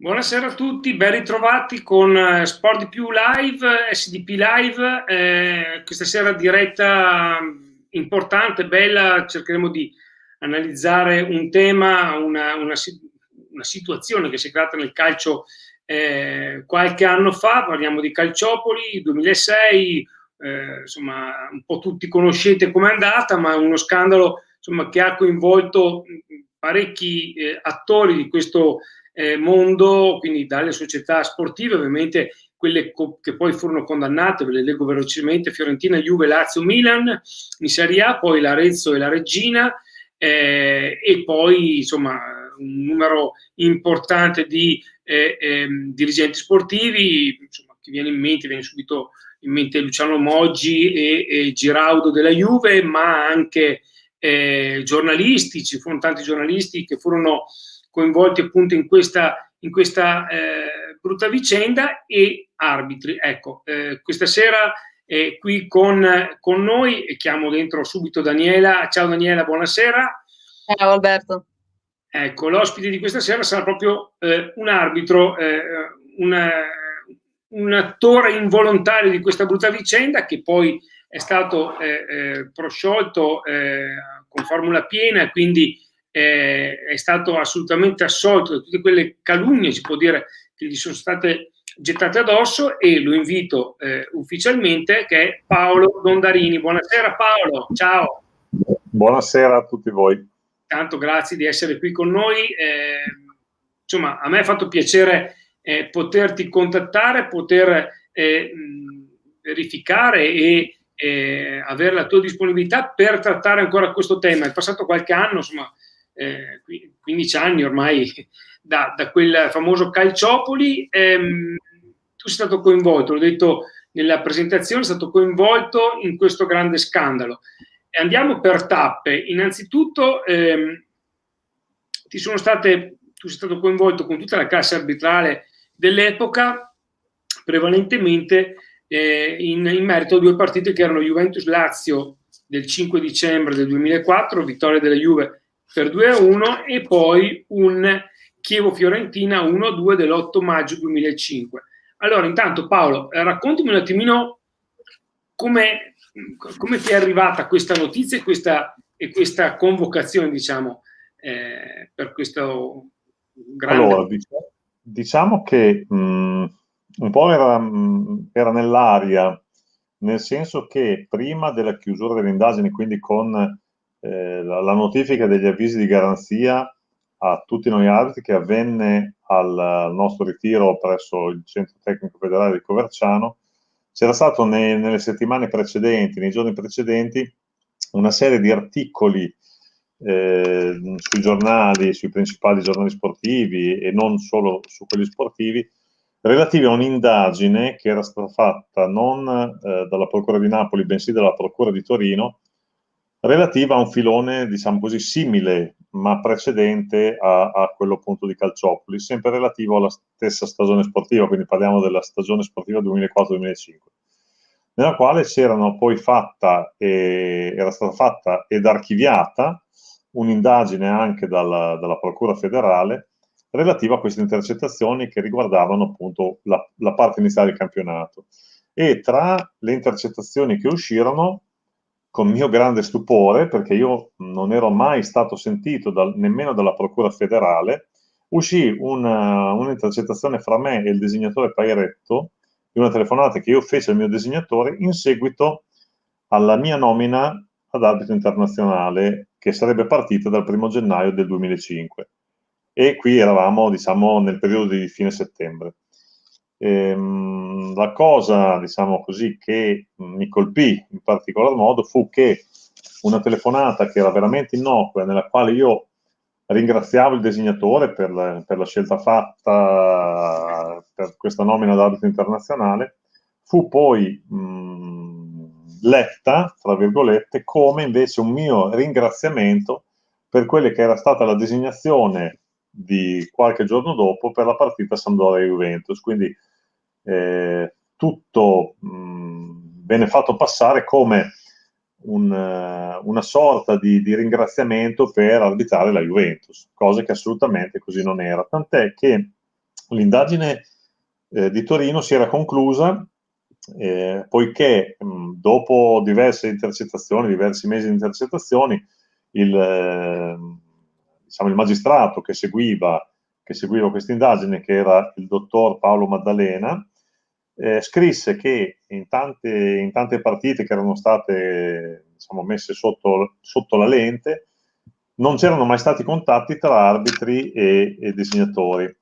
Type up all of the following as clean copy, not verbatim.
Buonasera a tutti, ben ritrovati con Sport di Più Live, SDP Live, questa sera diretta importante, bella, cercheremo di analizzare un tema, una situazione che si è creata nel calcio qualche anno fa, parliamo di Calciopoli, 2006, insomma un po' tutti conoscete com'è andata, ma è uno scandalo insomma, che ha coinvolto parecchi attori di questo mondo, quindi dalle società sportive, ovviamente quelle che poi furono condannate, ve le leggo velocemente: Fiorentina, Juve, Lazio, Milan in Serie A, poi l'Arezzo e la Reggina, e poi insomma un numero importante di dirigenti sportivi, insomma, che viene subito in mente Luciano Moggi e Giraudo della Juve, ma anche giornalisti, ci furono tanti giornalisti che furono coinvolti appunto in questa brutta vicenda, e arbitri. Ecco, questa sera qui con noi, e chiamo dentro subito Daniela. Ciao Daniela, buonasera. Ciao Alberto. Ecco, l'ospite di questa sera sarà proprio un arbitro, un attore involontario di questa brutta vicenda, che poi è stato prosciolto con formula piena, quindi è stato assolutamente assolto da tutte quelle calunnie, si può dire, che gli sono state gettate addosso, e lo invito ufficialmente, che è Paolo Dondarini. Buonasera Paolo, ciao. Buonasera a tutti voi. Tanto grazie di essere qui con noi. Insomma, a me è fatto piacere poterti contattare, poter verificare e avere la tua disponibilità per trattare ancora questo tema. È passato qualche anno, insomma, 15 anni ormai da quel famoso Calciopoli. Tu sei stato coinvolto, l'ho detto nella presentazione, sei stato coinvolto in questo grande scandalo. Andiamo per tappe. Innanzitutto tu sei stato coinvolto con tutta la classe arbitrale dell'epoca, prevalentemente in merito a due partite che erano Juventus-Lazio del 5 dicembre del 2004, vittoria della Juve per 2-1, e poi un Chievo-Fiorentina 1-2 dell'8 maggio 2005. Allora, intanto Paolo, raccontami un attimino come ti è arrivata questa notizia e questa convocazione, diciamo, per questo grande... Allora, diciamo che un po' era nell'aria, nel senso che prima della chiusura delle indagini, quindi con la notifica degli avvisi di garanzia a tutti noi arbitri, che avvenne al nostro ritiro presso il Centro Tecnico Federale di Coverciano, c'era stato nelle settimane precedenti, nei giorni precedenti, una serie di articoli sui giornali, sui principali giornali sportivi e non solo su quelli sportivi, relativi a un'indagine che era stata fatta non dalla Procura di Napoli, bensì dalla Procura di Torino, relativa a un filone, diciamo così, simile ma precedente a quello appunto di Calciopoli, sempre relativo alla stessa stagione sportiva, quindi parliamo della stagione sportiva 2004-2005, nella quale era stata fatta ed archiviata un'indagine anche dalla Procura federale relativa a queste intercettazioni che riguardavano appunto la parte iniziale del campionato. E tra le intercettazioni che uscirono, con mio grande stupore, perché io non ero mai stato sentito nemmeno dalla Procura federale, uscì un'intercettazione fra me e il designatore Pairetto, di una telefonata che io feci al mio designatore in seguito alla mia nomina ad arbitro internazionale, che sarebbe partita dal 1° gennaio del 2005. E qui eravamo, diciamo, nel periodo di fine settembre. La cosa, diciamo così, che mi colpì in particolar modo fu che una telefonata che era veramente innocua, nella quale io ringraziavo il designatore per la scelta fatta per questa nomina ad arbitro internazionale, fu poi letta, tra virgolette, come invece un mio ringraziamento per quella che era stata la designazione di qualche giorno dopo per la partita Sampdoria-Juventus. Quindi tutto venne fatto passare come una sorta di ringraziamento per arbitrare la Juventus, cosa che assolutamente così non era, tant'è che l'indagine di Torino si era conclusa poiché dopo diverse intercettazioni, diversi mesi di intercettazioni, diciamo, il magistrato che seguiva questa indagine, che era il dottor Paolo Maddalena, scrisse che in tante partite che erano state, diciamo, messe sotto la lente, non c'erano mai stati contatti tra arbitri e designatori,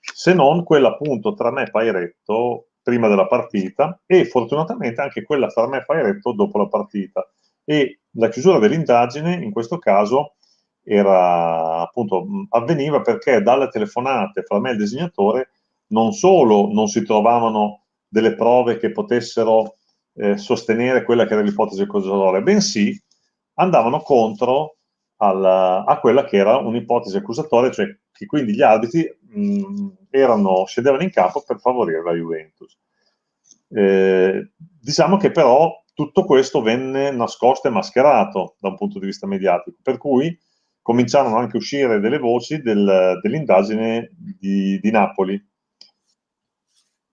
se non quella appunto tra me e Pairetto prima della partita, e fortunatamente anche quella tra me e Pairetto dopo la partita. E la chiusura dell'indagine in questo caso era appunto avveniva perché dalle telefonate fra me e il disegnatore non solo non si trovavano delle prove che potessero sostenere quella che era l'ipotesi accusatoria, bensì andavano contro a quella che era un'ipotesi accusatoria, cioè che quindi gli arbitri scendevano in campo per favorire la Juventus. Diciamo che però tutto questo venne nascosto e mascherato da un punto di vista mediatico, per cui cominciarono anche a uscire delle voci dell'indagine di Napoli.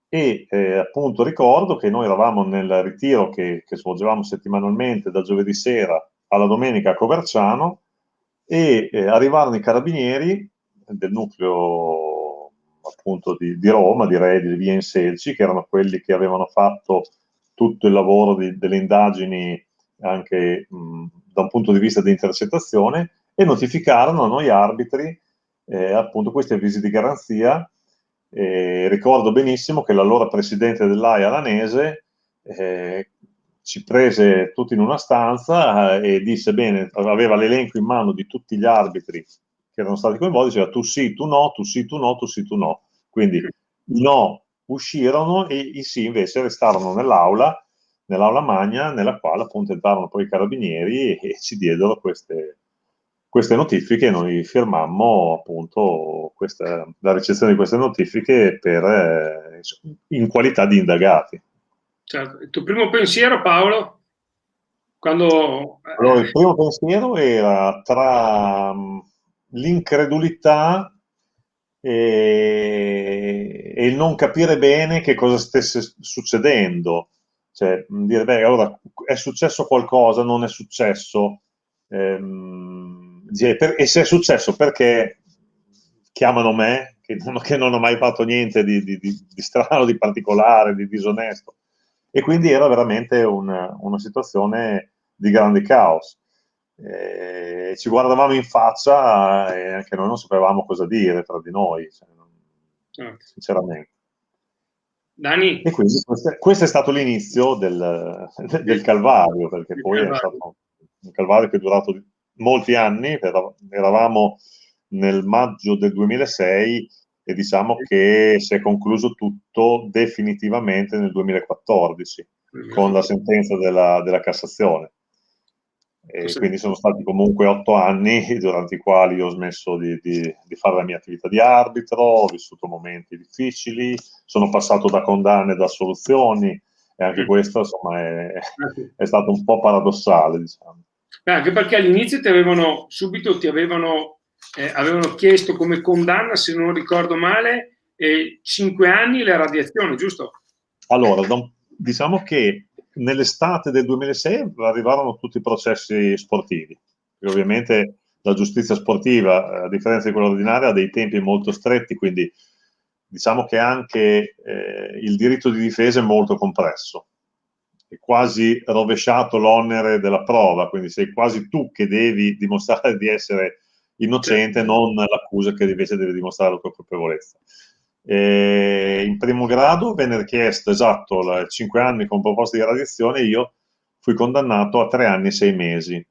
E appunto ricordo che noi eravamo nel ritiro che svolgevamo settimanalmente da giovedì sera alla domenica a Coverciano, e arrivarono i carabinieri del nucleo appunto di Roma, direi di via Inselci, che erano quelli che avevano fatto tutto il lavoro delle indagini anche da un punto di vista di intercettazione, e notificarono a noi arbitri appunto questi avvisi di garanzia. Ricordo benissimo che l'allora presidente dell'AIA Lanese ci prese tutti in una stanza e disse, bene, aveva l'elenco in mano di tutti gli arbitri che erano stati coinvolti, diceva tu sì, tu no, tu sì, tu no, tu sì, tu no. Quindi i no uscirono e i sì invece restarono nell'aula magna, nella quale appunto entrarono poi i carabinieri e ci diedero queste notifiche, e noi firmammo appunto la ricezione di queste notifiche in qualità di indagati. Certo. Il tuo primo pensiero, Paolo, quando... Allora, il primo pensiero era tra l'incredulità e il non capire bene che cosa stesse succedendo. Cioè, dire, beh, allora è successo qualcosa, non è successo. E se è successo, perché chiamano me, che non ho mai fatto niente di strano, di particolare, di disonesto. E quindi era veramente una situazione di grande caos. Ci guardavamo in faccia e anche noi non sapevamo cosa dire tra di noi, sinceramente. Dani? E quindi questo è stato l'inizio del calvario, perché poi è stato un calvario che è durato molti anni. Eravamo nel maggio del 2006 e diciamo che si è concluso tutto definitivamente nel 2014 con la sentenza della Cassazione. E quindi sono stati comunque 8 anni durante i quali io ho smesso di fare la mia attività di arbitro, ho vissuto momenti difficili, sono passato da condanne ad assoluzioni, e anche questo insomma è stato un po' paradossale, diciamo. Anche perché all'inizio ti avevano chiesto come condanna, se non ricordo male, 5 anni la radiazione, giusto? Allora, diciamo che nell'estate del 2006 arrivarono tutti i processi sportivi, e ovviamente la giustizia sportiva, a differenza di quella ordinaria, ha dei tempi molto stretti, quindi diciamo che anche il diritto di difesa è molto compresso. È quasi rovesciato l'onere della prova, quindi sei quasi tu che devi dimostrare di essere innocente, non l'accusa che invece deve dimostrare la tua colpevolezza. In primo grado venne richiesto 5 anni con proposta di radiazione, e io fui condannato a 3 anni e 6 mesi.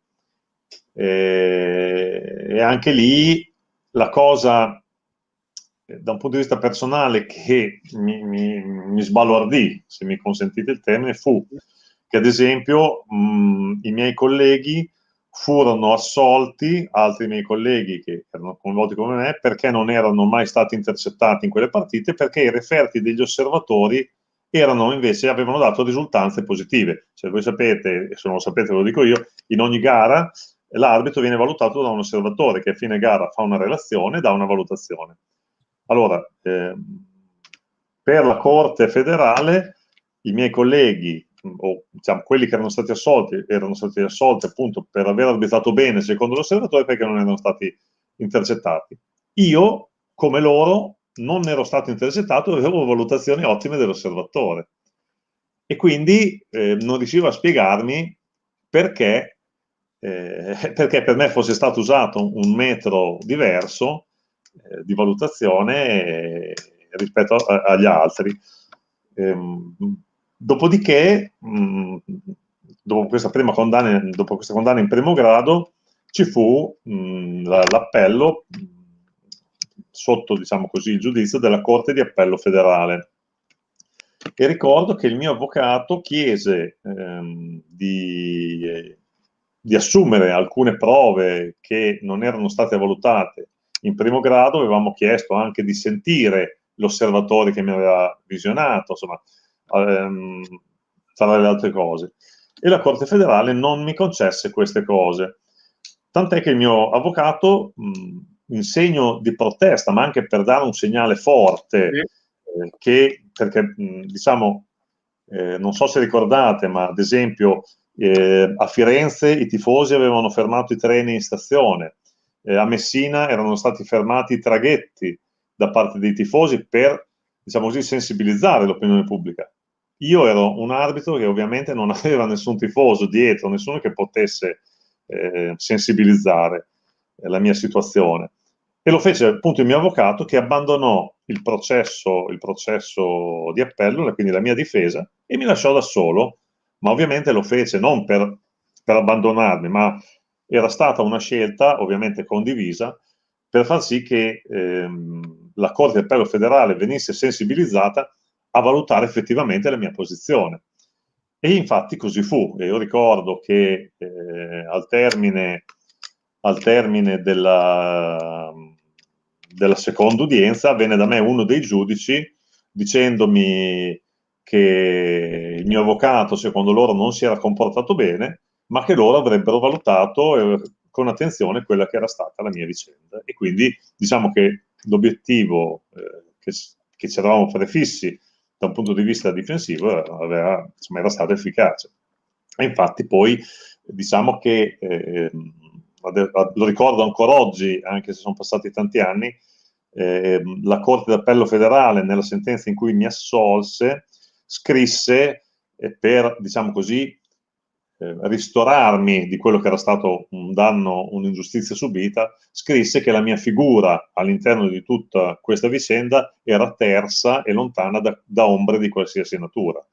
E anche lì la cosa, da un punto di vista personale, che mi sbalordì, se mi consentite il termine, fu che ad esempio i miei colleghi furono assolti, altri miei colleghi che erano coinvolti come me, perché non erano mai stati intercettati in quelle partite, perché i referti degli osservatori avevano dato risultanze positive. Cioè, voi sapete, e se non lo sapete lo dico io, in ogni gara l'arbitro viene valutato da un osservatore che a fine gara fa una relazione e dà una valutazione. Allora, per la Corte federale i miei colleghi, o diciamo quelli che erano stati assolti appunto per aver arbitrato bene secondo l'osservatore perché non erano stati intercettati. Io, come loro, non ero stato intercettato e avevo valutazioni ottime dell'osservatore. E quindi non riuscivo a spiegarmi perché per me fosse stato usato un metro diverso di valutazione rispetto agli altri. Dopodiché, dopo questa condanna in primo grado, ci fu l'appello sotto, diciamo così, il giudizio della Corte di Appello federale. E ricordo che il mio avvocato chiese di assumere alcune prove che non erano state valutate in primo grado. Avevamo chiesto anche di sentire l'osservatore che mi aveva visionato, insomma, tra le altre cose. E la Corte federale non mi concesse queste cose. Tant'è che il mio avvocato, in segno di protesta, ma anche per dare un segnale forte, perché diciamo, non so se ricordate, ma ad esempio a Firenze i tifosi avevano fermato i treni in stazione, a Messina erano stati fermati i traghetti da parte dei tifosi per, diciamo così, sensibilizzare l'opinione pubblica. Io ero un arbitro che ovviamente non aveva nessun tifoso dietro, nessuno che potesse sensibilizzare la mia situazione. E lo fece appunto il mio avvocato, che abbandonò il processo di appello, quindi la mia difesa, e mi lasciò da solo, ma ovviamente lo fece non per abbandonarmi, ma era stata una scelta ovviamente condivisa per far sì che la Corte di Appello federale venisse sensibilizzata a valutare effettivamente la mia posizione. E infatti così fu. E io ricordo che al termine della seconda udienza venne da me uno dei giudici dicendomi che il mio avvocato, secondo loro, non si era comportato bene, ma che loro avrebbero valutato con attenzione quella che era stata la mia vicenda. E quindi diciamo che l'obiettivo che ci eravamo prefissi da un punto di vista difensivo era stato efficace. E infatti poi diciamo che lo ricordo ancora oggi, anche se sono passati tanti anni, la Corte d'Appello federale, nella sentenza in cui mi assolse, scrisse per, diciamo così, ristorarmi di quello che era stato un danno, un'ingiustizia subita, scrisse che la mia figura all'interno di tutta questa vicenda era tersa e lontana da ombre di qualsiasi natura.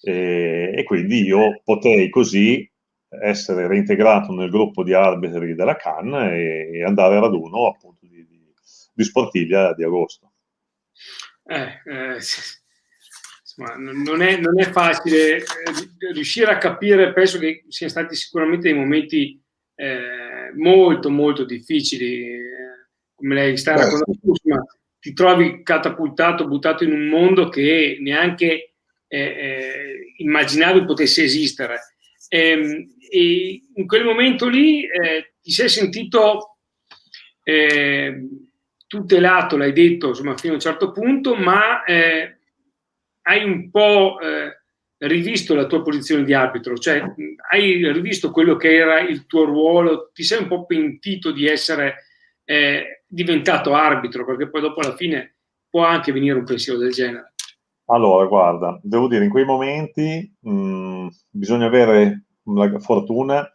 E quindi io potei così essere reintegrato nel gruppo di arbitri della CAN e andare al raduno appunto di Sportiglia di agosto. Insomma, non è facile riuscire a capire. Penso che siano stati sicuramente dei momenti molto molto difficili, come lei sta raccontando. Insomma, ti trovi catapultato, buttato in un mondo che neanche immaginavi potesse esistere, e in quel momento lì ti sei sentito tutelato, l'hai detto, insomma, fino a un certo punto, ma hai un po' rivisto la tua posizione di arbitro, cioè hai rivisto quello che era il tuo ruolo, ti sei un po' pentito di essere diventato arbitro, perché poi dopo alla fine può anche venire un pensiero del genere. Allora, guarda, devo dire, in quei momenti bisogna avere la fortuna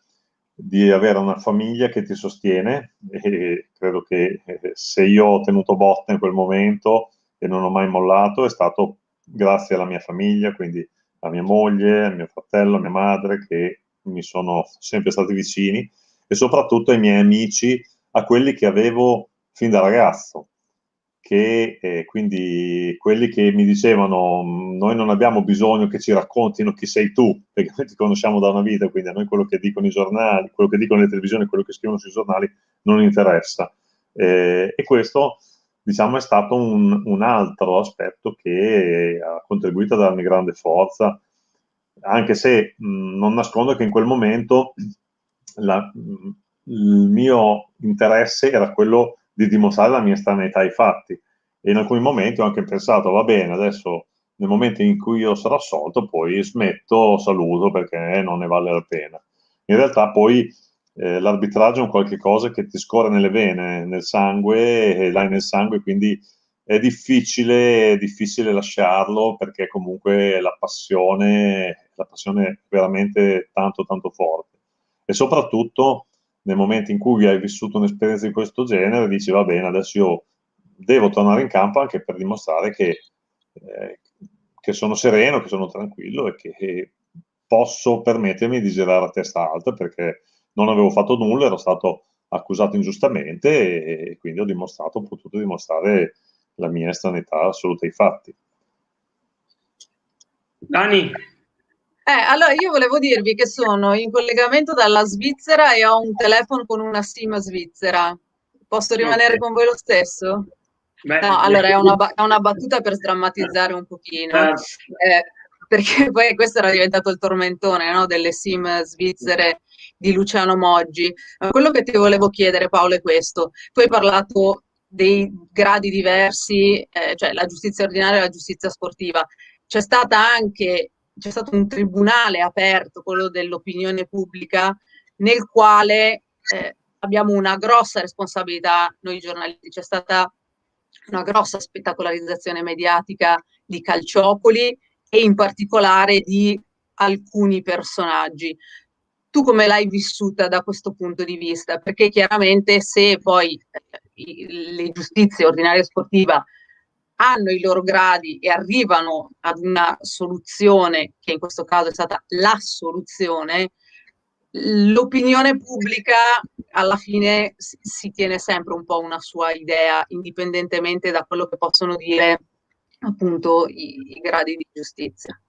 di avere una famiglia che ti sostiene, e credo che se io ho tenuto botta in quel momento e non ho mai mollato è stato grazie alla mia famiglia, quindi a mia moglie, a mio fratello, a mia madre, che mi sono sempre stati vicini, e soprattutto ai miei amici, a quelli che avevo fin da ragazzo, che quindi quelli che mi dicevano noi non abbiamo bisogno che ci raccontino chi sei tu, perché noi ti conosciamo da una vita, quindi a noi quello che dicono i giornali, quello che dicono le televisioni, quello che scrivono sui giornali non interessa. E questo, diciamo, è stato un altro aspetto che ha contribuito a darmi grande forza, anche se non nascondo che in quel momento il mio interesse era quello di dimostrare la mia estraneità ai fatti, E in alcuni momenti ho anche pensato, va bene, adesso nel momento in cui io sarò assolto, poi smetto, saluto perché non ne vale la pena. In realtà poi l'arbitraggio è un qualche cosa che ti scorre nelle vene, nel sangue, e l'hai nel sangue, quindi è difficile lasciarlo perché comunque la passione è veramente tanto tanto forte. E soprattutto nel momento in cui hai vissuto un'esperienza di questo genere, dici va bene, adesso io devo tornare in campo anche per dimostrare che sono sereno, che sono tranquillo e che posso permettermi di girare a testa alta perché non avevo fatto nulla, ero stato accusato ingiustamente e quindi ho potuto dimostrare la mia estraneità assoluta ai fatti. Dani, Allora io volevo dirvi che sono in collegamento dalla Svizzera e ho un telefono con una SIM svizzera. Posso rimanere ok. con voi lo stesso? Beh, No, allora è una battuta per sdrammatizzare un pochino, certo. perché poi questo era diventato il tormentone, no, delle SIM svizzere di Luciano Moggi. Ma quello che ti volevo chiedere, Paolo, è questo. Tu hai parlato dei gradi diversi, cioè la giustizia ordinaria e la giustizia sportiva. C'è stato un tribunale aperto, quello dell'opinione pubblica, nel quale abbiamo una grossa responsabilità noi giornalisti. C'è stata una grossa spettacolarizzazione mediatica di Calciopoli e in particolare di alcuni personaggi. Tu come l'hai vissuta da questo punto di vista? Perché chiaramente se poi le giustizie ordinaria e sportiva hanno i loro gradi e arrivano ad una soluzione, che in questo caso è stata la soluzione, l'opinione pubblica alla fine si tiene sempre un po' una sua idea, indipendentemente da quello che possono dire appunto i gradi di giustizia.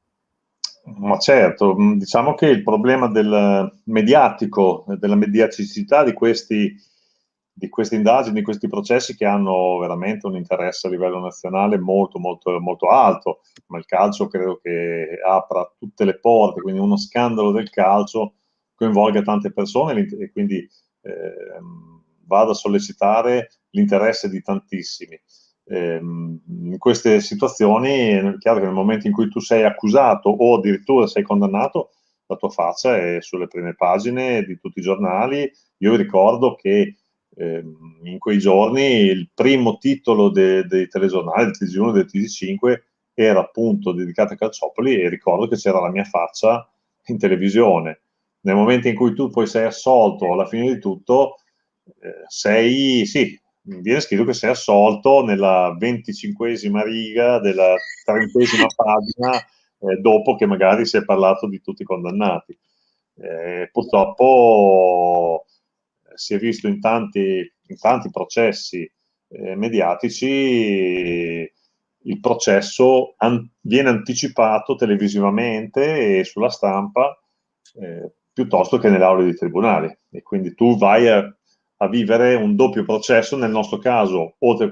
Ma certo, diciamo che il problema del mediatico, della mediaticità di queste indagini, di questi processi che hanno veramente un interesse a livello nazionale molto, molto, molto alto, ma il calcio credo che apra tutte le porte, quindi uno scandalo del calcio coinvolga tante persone e quindi vada a sollecitare l'interesse di tantissimi. In queste situazioni è chiaro che nel momento in cui tu sei accusato o addirittura sei condannato, la tua faccia è sulle prime pagine di tutti i giornali. Io ricordo che in quei giorni il primo titolo dei telegiornali, del TG1 e del TG5, era appunto dedicato a Calciopoli e ricordo che c'era la mia faccia in televisione. Nel momento in cui tu poi sei assolto alla fine di tutto, sì, viene scritto che sei assolto nella 25esima riga della 30esima pagina, dopo che magari si è parlato di tutti i condannati. Purtroppo si è visto in tanti processi mediatici il processo viene anticipato televisivamente e sulla stampa piuttosto che nelle aule di tribunale e quindi tu vai a vivere un doppio processo, nel nostro caso, oltre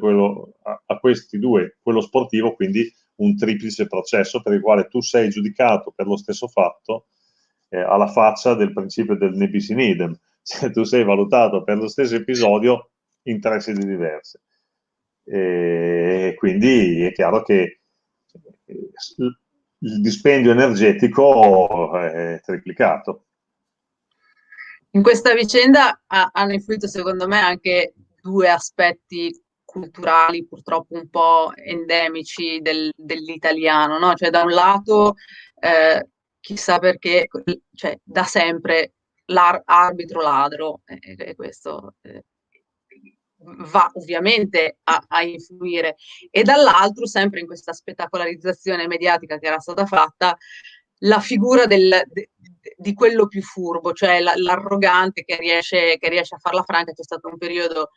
a questi due, quello sportivo, quindi un triplice processo per il quale tu sei giudicato per lo stesso fatto, alla faccia del principio del ne bis in idem, cioè tu sei valutato per lo stesso episodio in tre sedi diverse. E quindi è chiaro che il dispendio energetico è triplicato. In questa vicenda hanno influito secondo me anche due aspetti culturali purtroppo un po' endemici dell'italiano, no? Cioè da un lato, chissà perché, cioè, da sempre l'arbitro ladro, e questo va ovviamente a influire, e dall'altro, sempre in questa spettacolarizzazione mediatica che era stata fatta, la figura di quello più furbo, cioè l'arrogante che riesce a farla franca. C'è stato un periodo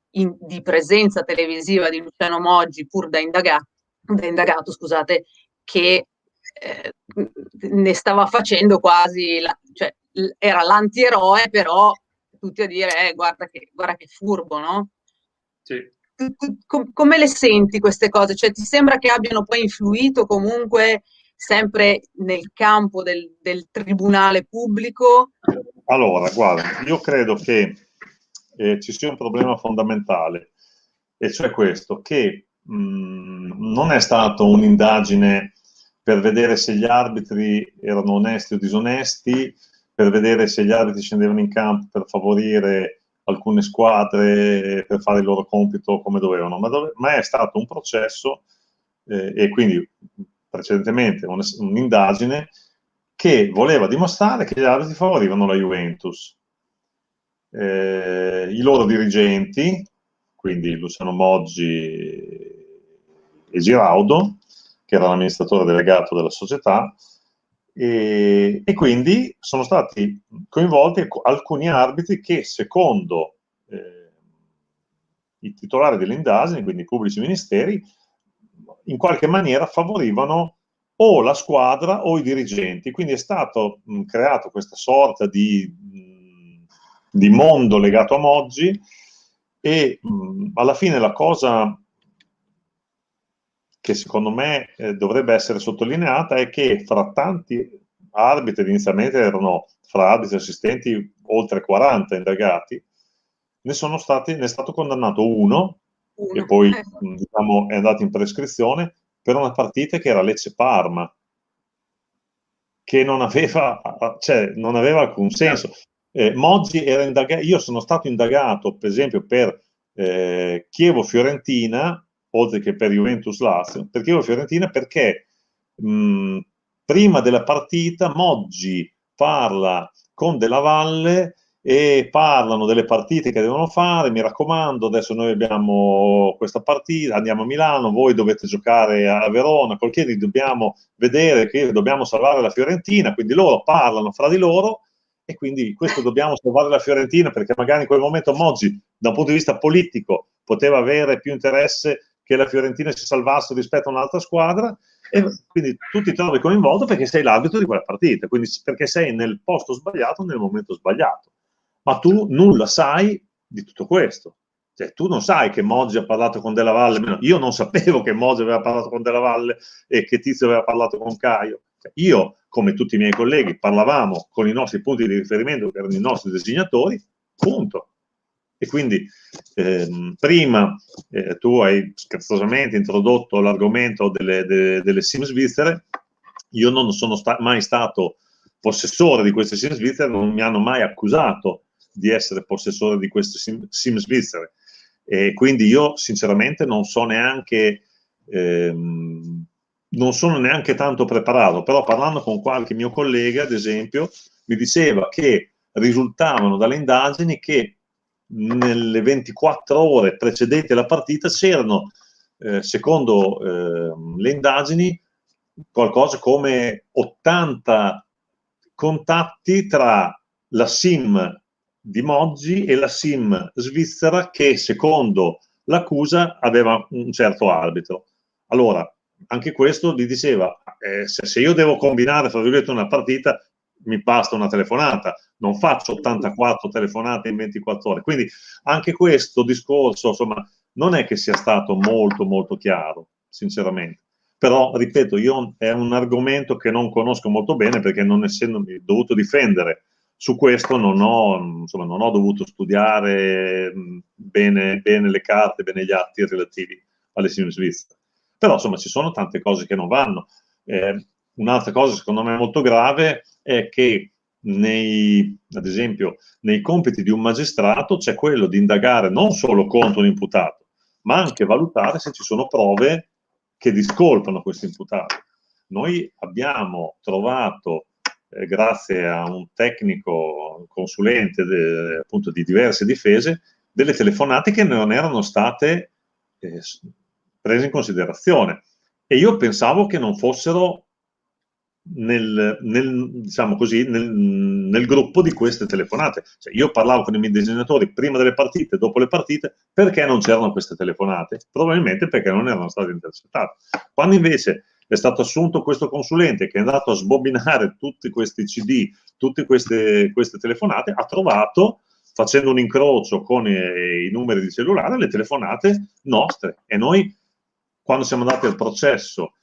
di presenza televisiva di Luciano Moggi, pur da indagato, scusate, che ne stava facendo quasi, cioè, era l'antieroe, però tutti a dire guarda che furbo, no? Sì. Come le senti queste cose? Cioè, ti sembra che abbiano poi influito comunque sempre nel campo del tribunale pubblico? Allora, guarda, io credo che ci sia un problema fondamentale, e cioè questo, che non è stata un'indagine per vedere se gli arbitri erano onesti o disonesti, per vedere se gli arbitri scendevano in campo per favorire alcune squadre, per fare il loro compito come dovevano, ma è stato un processo e quindi precedentemente un'indagine che voleva dimostrare che gli arbitri favorivano la Juventus. I loro dirigenti, quindi Luciano Moggi e Giraudo, che era l'amministratore delegato della società, e quindi sono stati coinvolti alcuni arbitri che, secondo i titolari delle indagini, quindi i pubblici ministeri, in qualche maniera favorivano o la squadra o i dirigenti. Quindi è stato creato questa sorta di mondo legato a Moggi e alla fine la cosa che secondo me dovrebbe essere sottolineata è che fra tanti arbitri, inizialmente erano fra arbitri e assistenti oltre 40 indagati, ne è stato condannato uno, che poi diciamo, è andato in prescrizione per una partita che era Lecce-Parma, che non aveva alcun senso. Moggi era indagato, io sono stato indagato per esempio per Chievo-Fiorentina, oltre che per Juventus-Lazio, per Chievo-Fiorentina perché prima della partita Moggi parla con Della Valle e parlano delle partite che devono fare, mi raccomando, adesso noi abbiamo questa partita, andiamo a Milano, voi dovete giocare a Verona, col Chiedi dobbiamo vedere che dobbiamo salvare la Fiorentina, quindi loro parlano fra di loro e quindi questo dobbiamo salvare la Fiorentina perché magari in quel momento Moggi, da un punto di vista politico, poteva avere più interesse che la Fiorentina si salvasse rispetto a un'altra squadra e quindi tu ti trovi coinvolto perché sei l'arbitro di quella partita, quindi perché sei nel posto sbagliato nel momento sbagliato. Ma tu nulla sai di tutto questo. Cioè, tu non sai che Moggi ha parlato con Della Valle, io non sapevo che Moggi aveva parlato con Della Valle e che Tizio aveva parlato con Caio. Cioè, io, come tutti i miei colleghi, parlavamo con i nostri punti di riferimento, che erano i nostri designatori, punto. E quindi prima tu hai scherzosamente introdotto l'argomento delle SIM svizzere, io non sono mai stato possessore di queste SIM svizzere, non mi hanno mai accusato di essere possessore di queste SIM svizzere e quindi io sinceramente non sono neanche tanto preparato, però parlando con qualche mio collega ad esempio mi diceva che risultavano dalle indagini che nelle 24 ore precedenti alla partita c'erano secondo le indagini qualcosa come 80 contatti tra la SIM di Moggi e la SIM svizzera che secondo l'accusa aveva un certo arbitro. Allora, anche questo gli diceva, se io devo combinare, fra virgolette, una partita, mi basta una telefonata, non faccio 84 telefonate in 24 ore. Quindi anche questo discorso, insomma, non è che sia stato molto, molto chiaro, sinceramente. Però, ripeto, io è un argomento che non conosco molto bene perché non essendomi dovuto difendere su questo non ho dovuto studiare bene le carte, bene gli atti relativi alle SIM svizzere. Però, insomma, ci sono tante cose che non vanno. Un'altra cosa, secondo me, molto grave è che ad esempio, nei compiti di un magistrato c'è quello di indagare non solo contro un imputato, ma anche valutare se ci sono prove che discolpano questo imputato. Noi abbiamo trovato, grazie a un tecnico consulente appunto di diverse difese, delle telefonate che non erano state prese in considerazione. E io pensavo che non fossero diciamo così, nel gruppo di queste telefonate. Cioè, io parlavo con i miei designatori prima delle partite, dopo le partite, perché non c'erano queste telefonate? Probabilmente perché non erano state intercettate. Quando invece è stato assunto questo consulente che è andato a sbobinare tutti questi CD, tutte queste telefonate, ha trovato, facendo un incrocio con i numeri di cellulare, le telefonate nostre. E noi, quando siamo andati al processo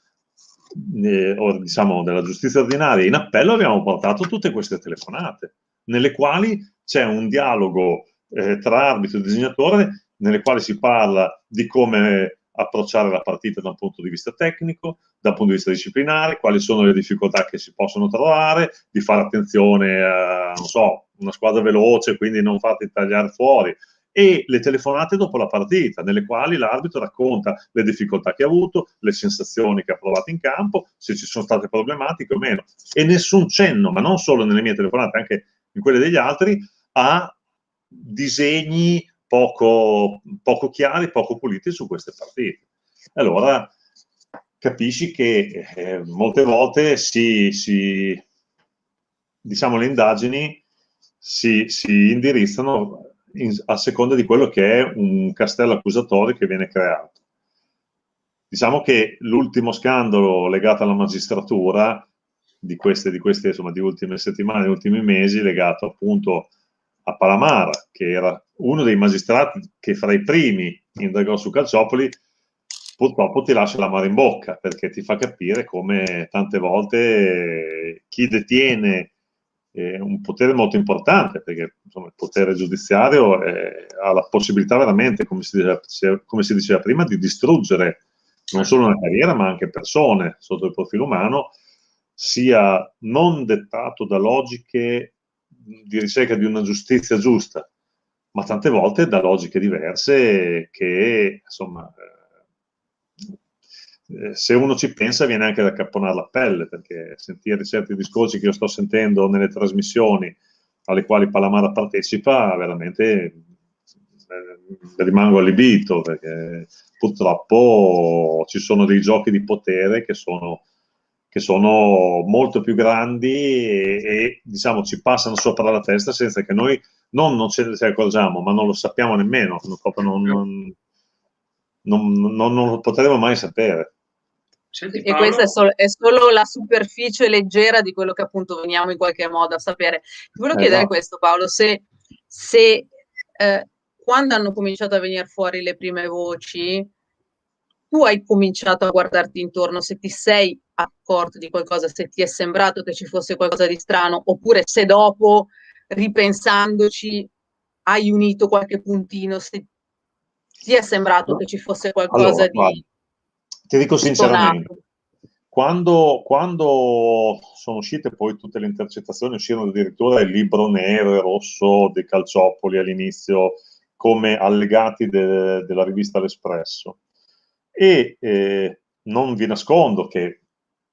diciamo della giustizia ordinaria in appello, abbiamo portato tutte queste telefonate nelle quali c'è un dialogo tra arbitro e designatore, nelle quali si parla di come approcciare la partita da un punto di vista tecnico, dal punto di vista disciplinare, quali sono le difficoltà che si possono trovare, di fare attenzione a, non so, una squadra veloce, quindi non farti tagliare fuori, e le telefonate dopo la partita, nelle quali l'arbitro racconta le difficoltà che ha avuto, le sensazioni che ha provato in campo, se ci sono state problematiche o meno. E nessun cenno, ma non solo nelle mie telefonate, anche in quelle degli altri, a disegni poco chiari, poco puliti su queste partite. Allora capisci che molte volte diciamo, le indagini si indirizzano a seconda di quello che è un castello accusatorio che viene creato. Diciamo che l'ultimo scandalo legato alla magistratura di queste insomma, di ultime settimane, di ultimi mesi, legato appunto a Palamara, che era uno dei magistrati che fra i primi indagò su Calciopoli, purtroppo ti lascia l'amaro in bocca, perché ti fa capire come tante volte chi detiene un potere molto importante, perché insomma, il potere giudiziario ha la possibilità veramente, come si diceva prima, di distruggere non solo una carriera, ma anche persone sotto il profilo umano, sia non dettato da logiche di ricerca di una giustizia giusta, ma tante volte da logiche diverse che, insomma, se uno ci pensa viene anche da capponare la pelle, perché sentire certi discorsi che io sto sentendo nelle trasmissioni alle quali Palamara partecipa, veramente rimango allibito, perché purtroppo ci sono dei giochi di potere che sono molto più grandi e diciamo ci passano sopra la testa senza che noi non ce ne accorgiamo, ma non lo sappiamo nemmeno, non lo potremo mai sapere. Senti, e questa è solo la superficie leggera di quello che appunto veniamo in qualche modo a sapere. Ti volevo chiedere questo, Paolo, se quando hanno cominciato a venire fuori le prime voci, tu hai cominciato a guardarti intorno, se ti sei accorto di qualcosa, se ti è sembrato che ci fosse qualcosa di strano, oppure se dopo, ripensandoci, hai unito qualche puntino, se ti è sembrato che ci fosse qualcosa di... Ti dico sinceramente, quando sono uscite poi tutte le intercettazioni, uscirono addirittura il libro nero e rosso dei Calciopoli all'inizio come allegati della rivista L'Espresso. E non vi nascondo che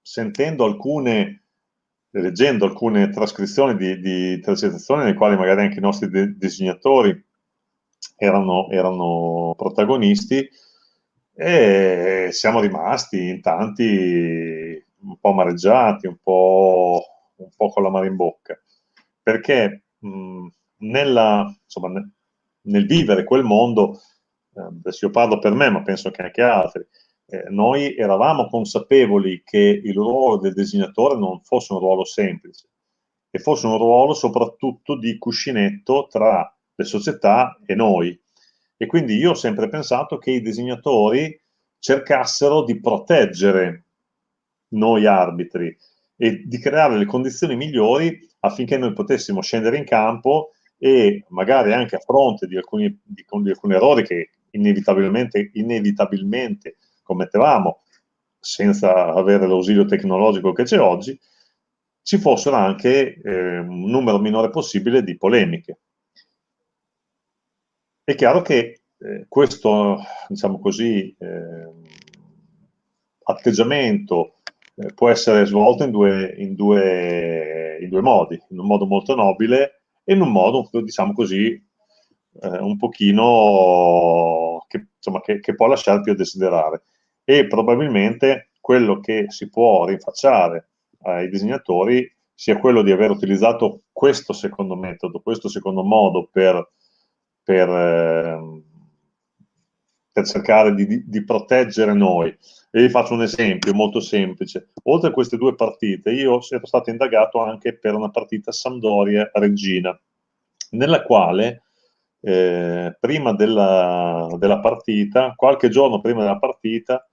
leggendo alcune trascrizioni di intercettazioni nelle quali magari anche i nostri designatori erano protagonisti, e siamo rimasti in tanti un po' amareggiati, un po' con l'amaro in bocca, perché nel vivere quel mondo, adesso io parlo per me, ma penso che anche altri, noi eravamo consapevoli che il ruolo del designatore non fosse un ruolo semplice, e fosse un ruolo soprattutto di cuscinetto tra le società e noi. E quindi io ho sempre pensato che i designatori cercassero di proteggere noi arbitri e di creare le condizioni migliori affinché noi potessimo scendere in campo e magari anche a fronte di alcuni errori che inevitabilmente commettevamo senza avere l'ausilio tecnologico che c'è oggi, ci fossero anche un numero minore possibile di polemiche. È chiaro che questo, diciamo così, atteggiamento può essere svolto in due modi, in un modo molto nobile e in un modo, diciamo così, un pochino che può lasciare più a desiderare. E probabilmente quello che si può rinfacciare ai disegnatori sia quello di aver utilizzato questo secondo metodo, questo secondo modo per cercare di proteggere noi. E vi faccio un esempio molto semplice. Oltre a queste due partite, io ero stato indagato anche per una partita Sampdoria-Reggina, nella quale prima della partita, qualche giorno prima della partita,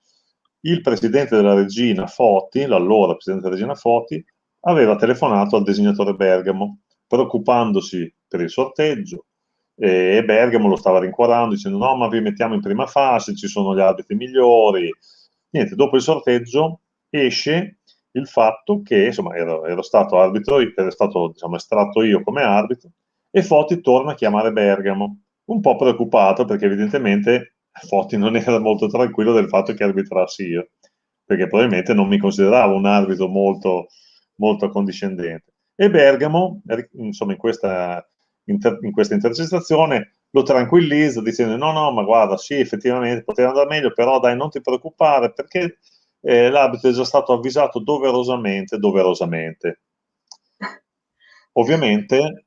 il presidente della Reggina, Foti, l'allora presidente della Reggina Foti, aveva telefonato al designatore Bergamo, preoccupandosi per il sorteggio, e Bergamo lo stava rincuorando dicendo no, ma vi mettiamo in prima fase, ci sono gli arbitri migliori. Niente, dopo il sorteggio esce il fatto che insomma ero stato arbitro, ero stato diciamo, estratto io come arbitro, e Foti torna a chiamare Bergamo, un po' preoccupato perché evidentemente Foti non era molto tranquillo del fatto che arbitrassi io, perché probabilmente non mi consideravo un arbitro molto, molto accondiscendente. E Bergamo, insomma, in questa intercettazione lo tranquillizza dicendo no, no, ma guarda, sì, effettivamente poteva andare meglio, però dai, non ti preoccupare perché l'arbitro è già stato avvisato doverosamente. Ovviamente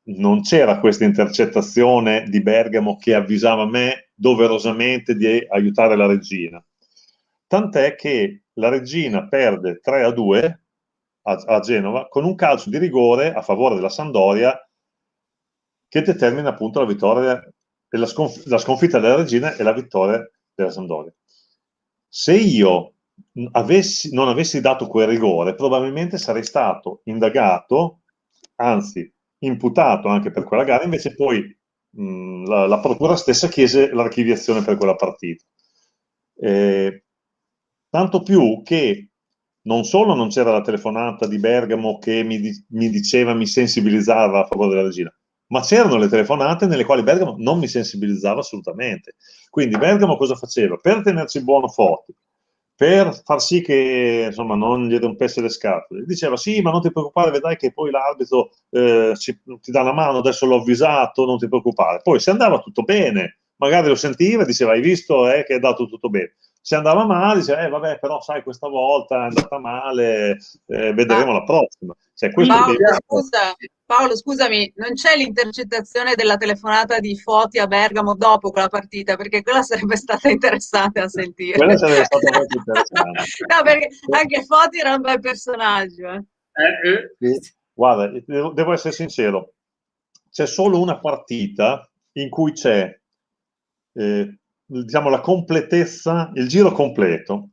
non c'era questa intercettazione di Bergamo che avvisava me doverosamente di aiutare la regina. Tant'è che la regina perde 3-2 a Genova con un calcio di rigore a favore della Sampdoria che determina appunto la vittoria e la sconfitta della regina e la vittoria della Sampdoria. Se io non avessi dato quel rigore, probabilmente sarei stato indagato, anzi imputato anche per quella gara, invece poi la procura stessa chiese l'archiviazione per quella partita. Tanto più che non solo non c'era la telefonata di Bergamo che mi diceva, mi sensibilizzava a favore della regina, ma c'erano le telefonate nelle quali Bergamo non mi sensibilizzava assolutamente. Quindi Bergamo cosa faceva? Per tenerci buono Foti, per far sì che insomma, non gli rompesse le scatole, diceva sì, ma non ti preoccupare, vedrai che poi l'arbitro ti dà una mano, adesso l'ho avvisato, non ti preoccupare. Poi se andava tutto bene, magari lo sentiva e diceva hai visto che è andato tutto bene. Se andava male, diceva vabbè, però sai, questa volta è andata male, vedremo la prossima. Cioè, Paolo, scusami, non c'è l'intercettazione della telefonata di Foti a Bergamo dopo quella partita, perché quella sarebbe stata interessante a sentire. Quella sarebbe stata molto interessante. No, perché anche Foti era un bel personaggio. Guarda, devo essere sincero, c'è solo una partita in cui c'è diciamo la completezza, il giro completo,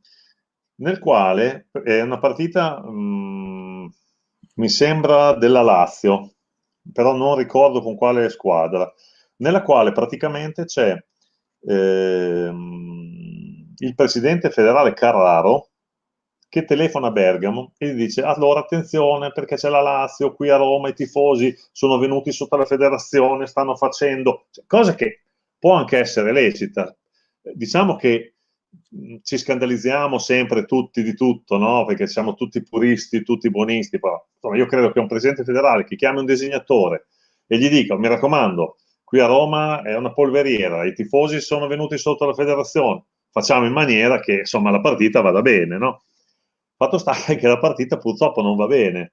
nel quale è una partita mi sembra della Lazio, però non ricordo con quale squadra, nella quale praticamente c'è il presidente federale Carraro che telefona a Bergamo e gli dice allora attenzione perché c'è la Lazio qui a Roma, i tifosi sono venuti sotto la federazione, stanno facendo cosa che può anche essere lecita. Diciamo che ci scandalizziamo sempre tutti di tutto, no? Perché siamo tutti puristi, tutti buonisti, però insomma, io credo che un presidente federale che chiami un disegnatore e gli dica mi raccomando, qui a Roma è una polveriera, i tifosi sono venuti sotto la federazione, facciamo in maniera che insomma la partita vada bene, no? Fatto sta che la partita purtroppo non va bene.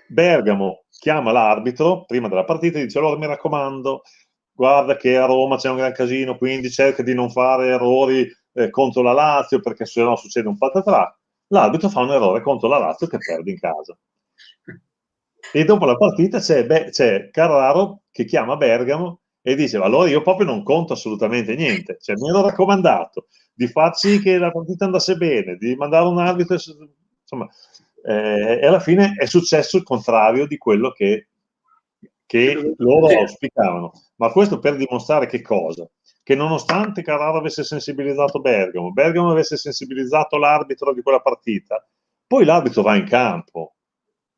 Bergamo chiama l'arbitro prima della partita e dice allora mi raccomando, guarda che a Roma c'è un gran casino, quindi cerca di non fare errori contro la Lazio perché se no succede un patatrà. L'arbitro fa un errore contro la Lazio che perde in casa. E dopo la partita c'è Carraro che chiama Bergamo e dice allora io proprio non conto assolutamente niente, cioè mi ero raccomandato di far sì che la partita andasse bene, di mandare un arbitro, insomma, e alla fine è successo il contrario di quello che loro auspicavano. Ma questo per dimostrare che cosa? Che nonostante Carraro avesse sensibilizzato Bergamo avesse sensibilizzato l'arbitro di quella partita, poi l'arbitro va in campo,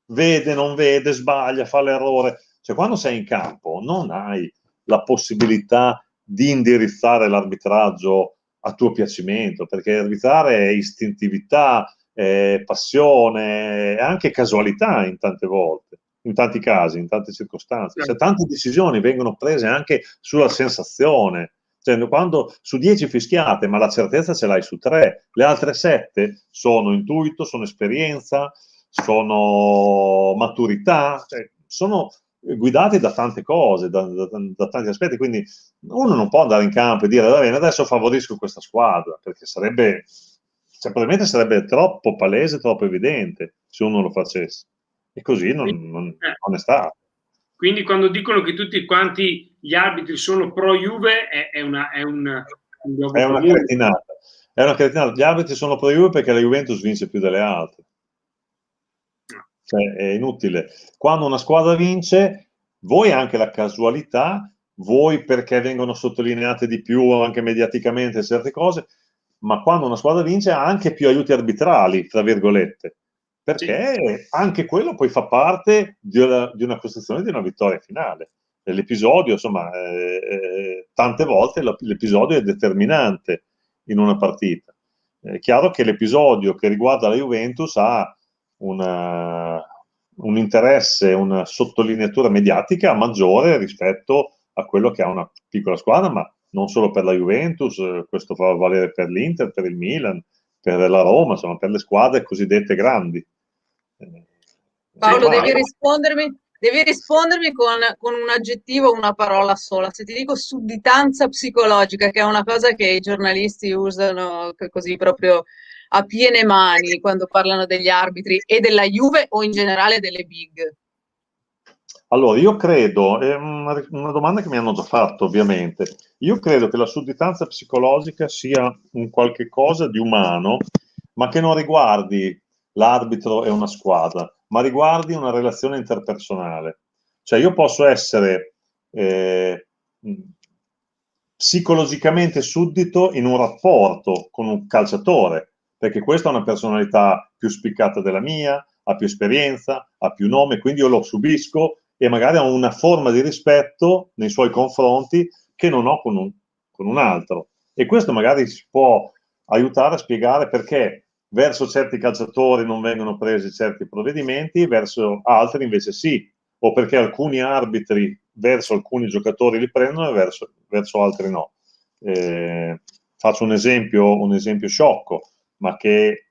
vede, non vede, sbaglia, fa l'errore. Cioè quando sei in campo non hai la possibilità di indirizzare l'arbitraggio a tuo piacimento, perché arbitrare è istintività, è passione, è anche casualità in tante volte, in tanti casi, in tante circostanze. Cioè, tante decisioni vengono prese anche sulla sensazione. Cioè, quando su 10 fischiate, ma la certezza ce l'hai su 3, le altre 7 sono intuito, sono esperienza, sono maturità, cioè, sono guidati da tante cose, da tanti aspetti, quindi uno non può andare in campo e dire va bene, adesso favorisco questa squadra, perché sarebbe, cioè, probabilmente sarebbe troppo palese, troppo evidente se uno lo facesse, e così non è stato. Quindi quando dicono che tutti quanti gli arbitri sono pro Juve è una cretinata. È una cretinata. Gli arbitri sono pro Juve perché la Juventus vince più delle altre. Cioè, è inutile. Quando una squadra vince, vuoi anche la casualità, vuoi perché vengono sottolineate di più anche mediaticamente certe cose, ma quando una squadra vince ha anche più aiuti arbitrali, tra virgolette, perché anche quello poi fa parte di una costruzione di una vittoria finale. L'episodio, insomma, tante volte l'episodio è determinante in una partita. È chiaro che l'episodio che riguarda la Juventus ha un interesse, una sottolineatura mediatica maggiore rispetto a quello che ha una piccola squadra, ma non solo per la Juventus, questo fa valere per l'Inter, per il Milan, per la Roma, insomma, per le squadre cosiddette grandi. Paolo, devi rispondermi con un aggettivo o una parola sola. Se ti dico sudditanza psicologica, che è una cosa che i giornalisti usano così proprio a piene mani quando parlano degli arbitri e della Juve o in generale delle big. Allora, io credo, è una domanda che mi hanno già fatto ovviamente, io credo che la sudditanza psicologica sia un qualche cosa di umano, ma che non riguardi l'arbitro e una squadra, ma riguardi una relazione interpersonale. Cioè io posso essere psicologicamente suddito in un rapporto con un calciatore, perché questa è una personalità più spiccata della mia, ha più esperienza, ha più nome, quindi io lo subisco e magari ho una forma di rispetto nei suoi confronti che non ho con un altro. E questo magari si può aiutare a spiegare perché verso certi calciatori non vengono presi certi provvedimenti, verso altri invece sì, o perché alcuni arbitri verso alcuni giocatori li prendono e verso altri no. Faccio un esempio sciocco, ma che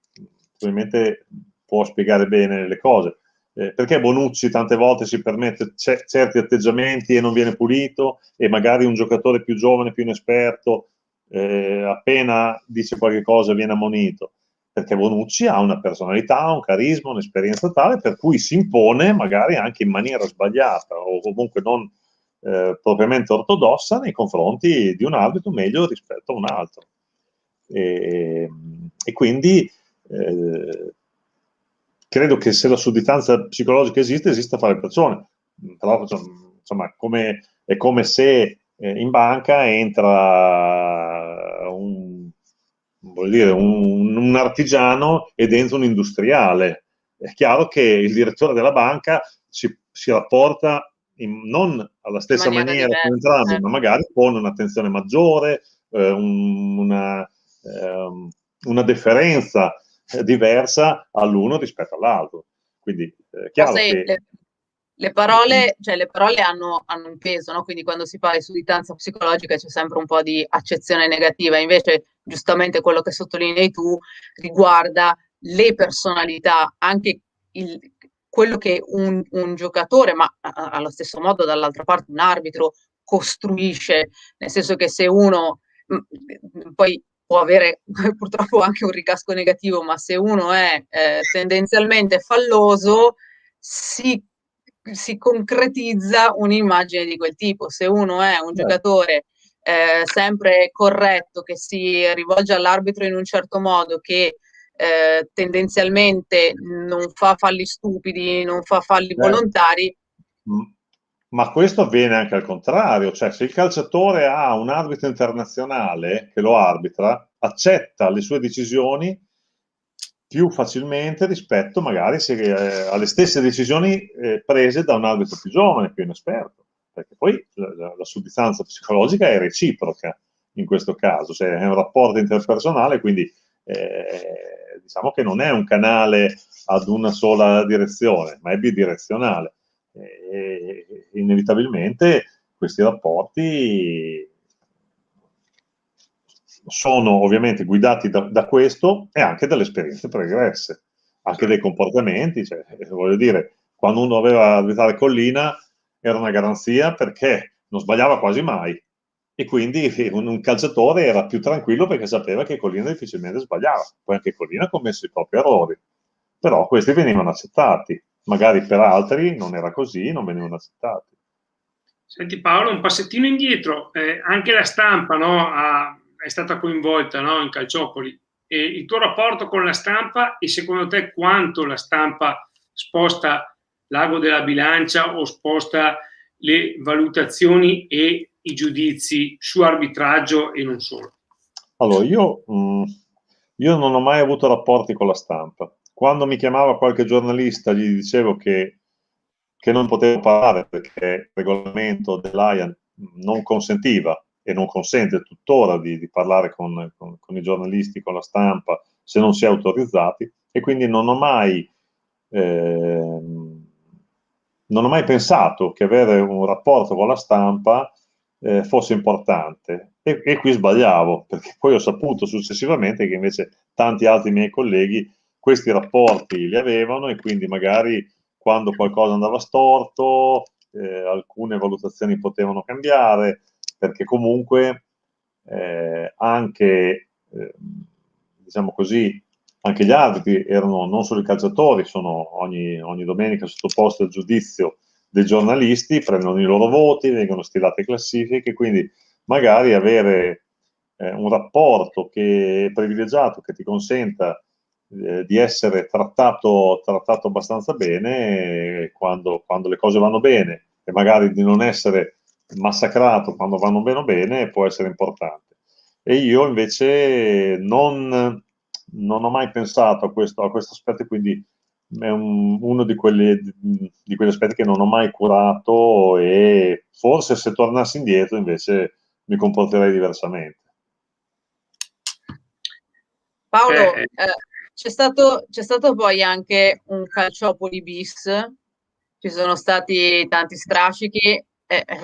probabilmente può spiegare bene le cose. Perché Bonucci tante volte si permette certi atteggiamenti e non viene pulito, e magari un giocatore più giovane, più inesperto, appena dice qualche cosa viene ammonito? Perché Bonucci ha una personalità, un carisma, un'esperienza tale per cui si impone magari anche in maniera sbagliata o comunque non propriamente ortodossa nei confronti di un arbitro meglio rispetto a un altro. E quindi credo che se la sudditanza psicologica esista fra le persone, però insomma è come se in banca entra un artigiano e dentro un industriale. È chiaro che il direttore della banca si rapporta non alla stessa maniera con entrambi, ma magari con un'attenzione maggiore, una deferenza diversa all'uno rispetto all'altro. Quindi è chiaro che le parole hanno un peso, no? Quindi quando si parla di sudditanza psicologica c'è sempre un po' di accezione negativa, invece giustamente quello che sottolinei tu riguarda le personalità, anche quello che un giocatore, ma allo stesso modo dall'altra parte un arbitro costruisce, nel senso che se uno poi può avere purtroppo anche un ricasco negativo, ma se uno è tendenzialmente falloso si concretizza un'immagine di quel tipo. Se uno è un giocatore sempre corretto, che si rivolge all'arbitro in un certo modo, che tendenzialmente non fa falli stupidi, non fa falli volontari. Ma questo avviene anche al contrario, cioè se il calciatore ha un arbitro internazionale che lo arbitra, accetta le sue decisioni più facilmente rispetto magari alle stesse decisioni prese da un arbitro più giovane, più inesperto, perché poi la sudditanza psicologica è reciproca in questo caso, cioè è un rapporto interpersonale, quindi diciamo che non è un canale ad una sola direzione, ma è bidirezionale. E inevitabilmente questi rapporti sono ovviamente guidati da questo e anche dalle esperienze pregresse, anche dei comportamenti, cioè, voglio dire, quando uno aveva arbitrare Collina era una garanzia perché non sbagliava quasi mai e quindi un calciatore era più tranquillo perché sapeva che Collina difficilmente sbagliava, poi anche Collina ha commesso i propri errori, però questi venivano accettati, magari per altri non era così, non venivano accettati. Senti Paolo, un passettino indietro, anche la stampa, no, è stata coinvolta, no, in Calciopoli. E il tuo rapporto con la stampa e secondo te quanto la stampa sposta l'ago della bilancia o sposta le valutazioni e i giudizi su arbitraggio e non solo? Allora, io non ho mai avuto rapporti con la stampa. Quando mi chiamava qualche giornalista gli dicevo che non potevo parlare perché il regolamento dell'AIA non consentiva e non consente tuttora di parlare con i giornalisti, con la stampa, se non si è autorizzati, e quindi non ho mai pensato che avere un rapporto con la stampa fosse importante, e qui sbagliavo, perché poi ho saputo successivamente che invece tanti altri miei colleghi questi rapporti li avevano, e quindi magari quando qualcosa andava storto alcune valutazioni potevano cambiare, perché comunque anche diciamo così, anche gli arbitri erano, non solo i calciatori, sono ogni domenica sottoposti al giudizio dei giornalisti, prendono i loro voti, vengono stilate classifiche, quindi magari avere un rapporto privilegiato che ti consenta di essere trattato abbastanza bene quando le cose vanno bene, e magari di non essere massacrato quando vanno meno bene, può essere importante. E io invece non ho mai pensato a questo aspetto, quindi è uno di quegli aspetti che non ho mai curato, e forse se tornassi indietro invece mi comporterei diversamente. Paolo, c'è stato poi anche un Calciopoli bis, ci sono stati tanti strascichi,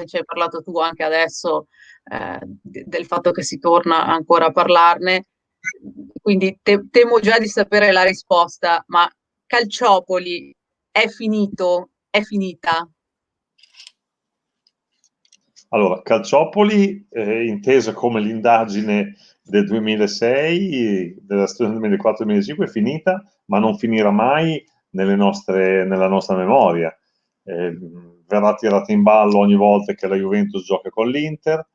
ci hai parlato tu anche adesso del fatto che si torna ancora a parlarne, quindi temo già di sapere la risposta, ma Calciopoli è finito? È finita? Allora, Calciopoli, intesa come l'indagine del 2006, della stagione 2004-2005, è finita, ma non finirà mai nella nostra memoria. Verrà tirata in ballo ogni volta che la Juventus gioca con l'Inter,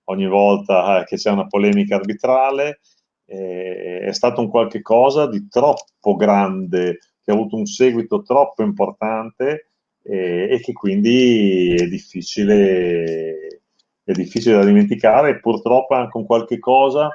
ogni volta che c'è una polemica arbitrale. È stato un qualche cosa di troppo grande, che ha avuto un seguito troppo importante, e che quindi è difficile da dimenticare, e purtroppo anche un qualche cosa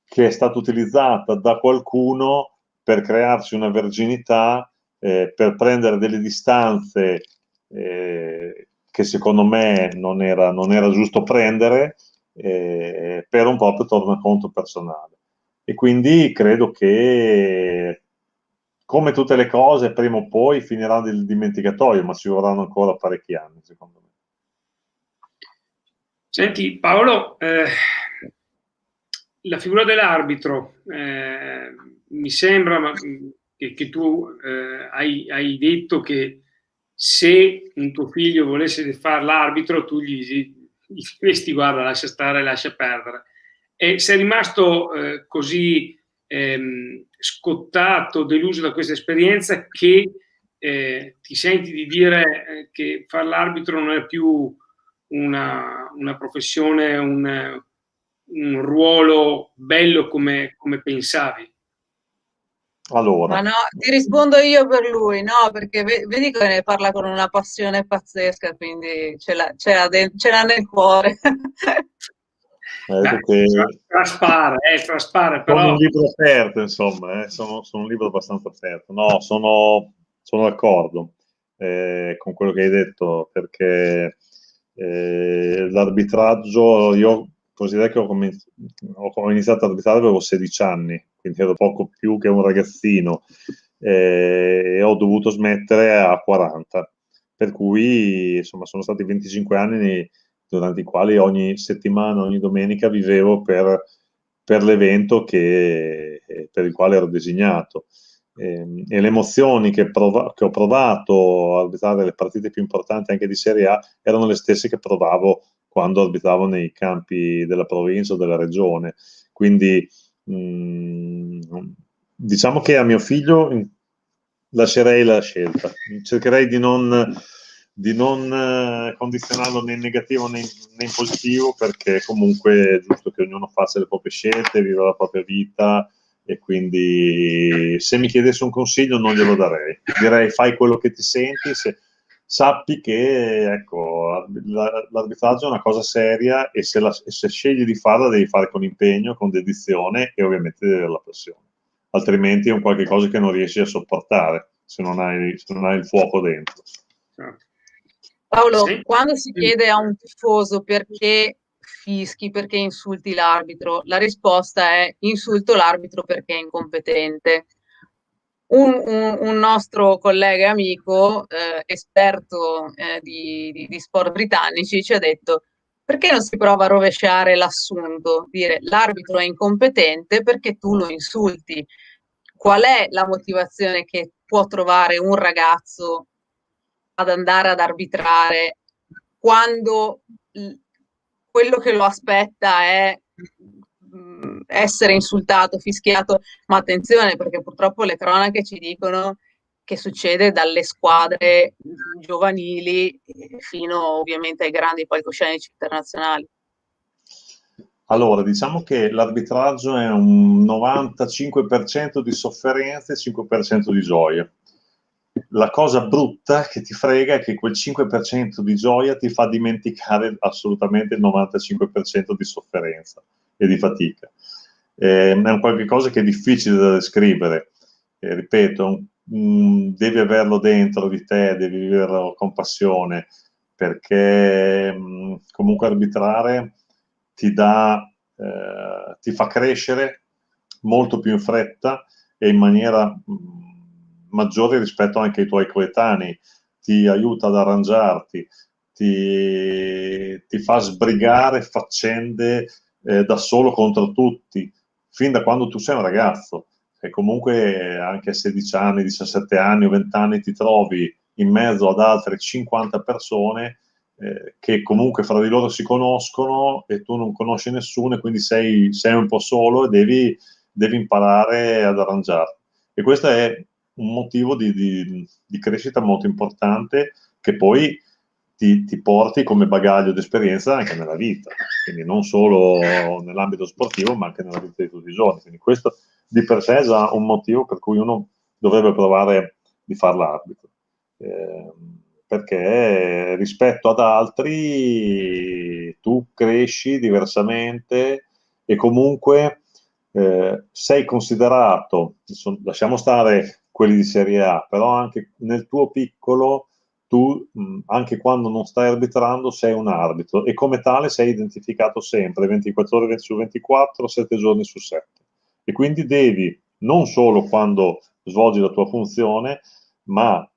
che è stata utilizzata da qualcuno per crearsi una verginità, per prendere delle distanze che secondo me non era giusto prendere, per un proprio tornaconto personale. E quindi credo che, come tutte le cose, prima o poi finirà nel dimenticatoio, ma ci vorranno ancora parecchi anni, secondo me. Senti Paolo, la figura dell'arbitro, mi sembra che tu hai detto che se un tuo figlio volesse fare l'arbitro, tu gli diresti guarda, lascia stare, lascia perdere. E sei rimasto così scottato, deluso da questa esperienza, che ti senti di dire che fare l'arbitro non è più una professione, un ruolo bello come pensavi? Allora, Ma no, ti rispondo io per lui, no, perché vedi che ne parla con una passione pazzesca, quindi ce l'ha nel cuore. ecco che traspare, sono però. un libro aperto, insomma, sono un libro abbastanza aperto. No, sono d'accordo con quello che hai detto, perché l'arbitraggio, io considero che ho iniziato ad arbitrare, avevo 16 anni, quindi ero poco più che un ragazzino, e ho dovuto smettere a 40, per cui insomma sono stati 25 anni durante i quali ogni settimana, ogni domenica vivevo per l'evento per il quale ero designato. E le emozioni che ho provato a arbitrare le partite più importanti anche di Serie A erano le stesse che provavo quando arbitravo nei campi della provincia o della regione. Quindi diciamo che a mio figlio lascerei la scelta, cercherei di non condizionarlo né in negativo né in positivo, perché comunque è giusto che ognuno faccia le proprie scelte, viva la propria vita, e quindi se mi chiedesse un consiglio non glielo darei. Direi fai quello che ti senti, se sappi che ecco, l'arbitraggio è una cosa seria e se scegli di farla devi fare con impegno, con dedizione e ovviamente devi avere la passione, altrimenti è un qualche cosa che non riesci a sopportare se non hai il fuoco dentro. Paolo, Sì. quando si chiede a un tifoso perché fischi, perché insulti l'arbitro, la risposta è: insulto l'arbitro perché è incompetente. Un nostro collega e amico, esperto di sport britannici, ci ha detto: perché non si prova a rovesciare l'assunto, dire l'arbitro è incompetente perché tu lo insulti? Qual è la motivazione che può trovare un ragazzo ad andare ad arbitrare quando quello che lo aspetta è essere insultato, fischiato? Ma attenzione, perché purtroppo le cronache ci dicono che succede dalle squadre giovanili fino ovviamente ai grandi palcoscenici internazionali. Allora, diciamo che l'arbitraggio è un 95% di sofferenza e 5% di gioia. La cosa brutta che ti frega è che quel 5% di gioia ti fa dimenticare assolutamente il 95% di sofferenza e di fatica. È un qualche cosa che è difficile da descrivere. Ripeto, devi averlo dentro di te, devi viverlo con passione, perché comunque arbitrare ti fa crescere molto più in fretta e in maniera maggiore rispetto anche ai tuoi coetanei, ti aiuta ad arrangiarti, ti fa sbrigare faccende da solo contro tutti, fin da quando tu sei un ragazzo. E comunque anche a 16 anni, 17 anni o 20 anni ti trovi in mezzo ad altre 50 persone che comunque fra di loro si conoscono e tu non conosci nessuno e quindi sei un po' solo e devi imparare ad arrangiarti. E questo è un motivo di crescita molto importante che poi ti porti come bagaglio di esperienza anche nella vita, quindi non solo nell'ambito sportivo ma anche nella vita di tutti i giorni. Quindi questo di per sé è già un motivo per cui uno dovrebbe provare di fare l'arbitro. Perché rispetto ad altri tu cresci diversamente e comunque sei considerato, lasciamo stare quelli di Serie A, però anche nel tuo piccolo tu, anche quando non stai arbitrando, sei un arbitro e come tale sei identificato sempre, 24 ore su 24, 7 giorni su 7. E quindi devi, non solo quando svolgi la tua funzione, ma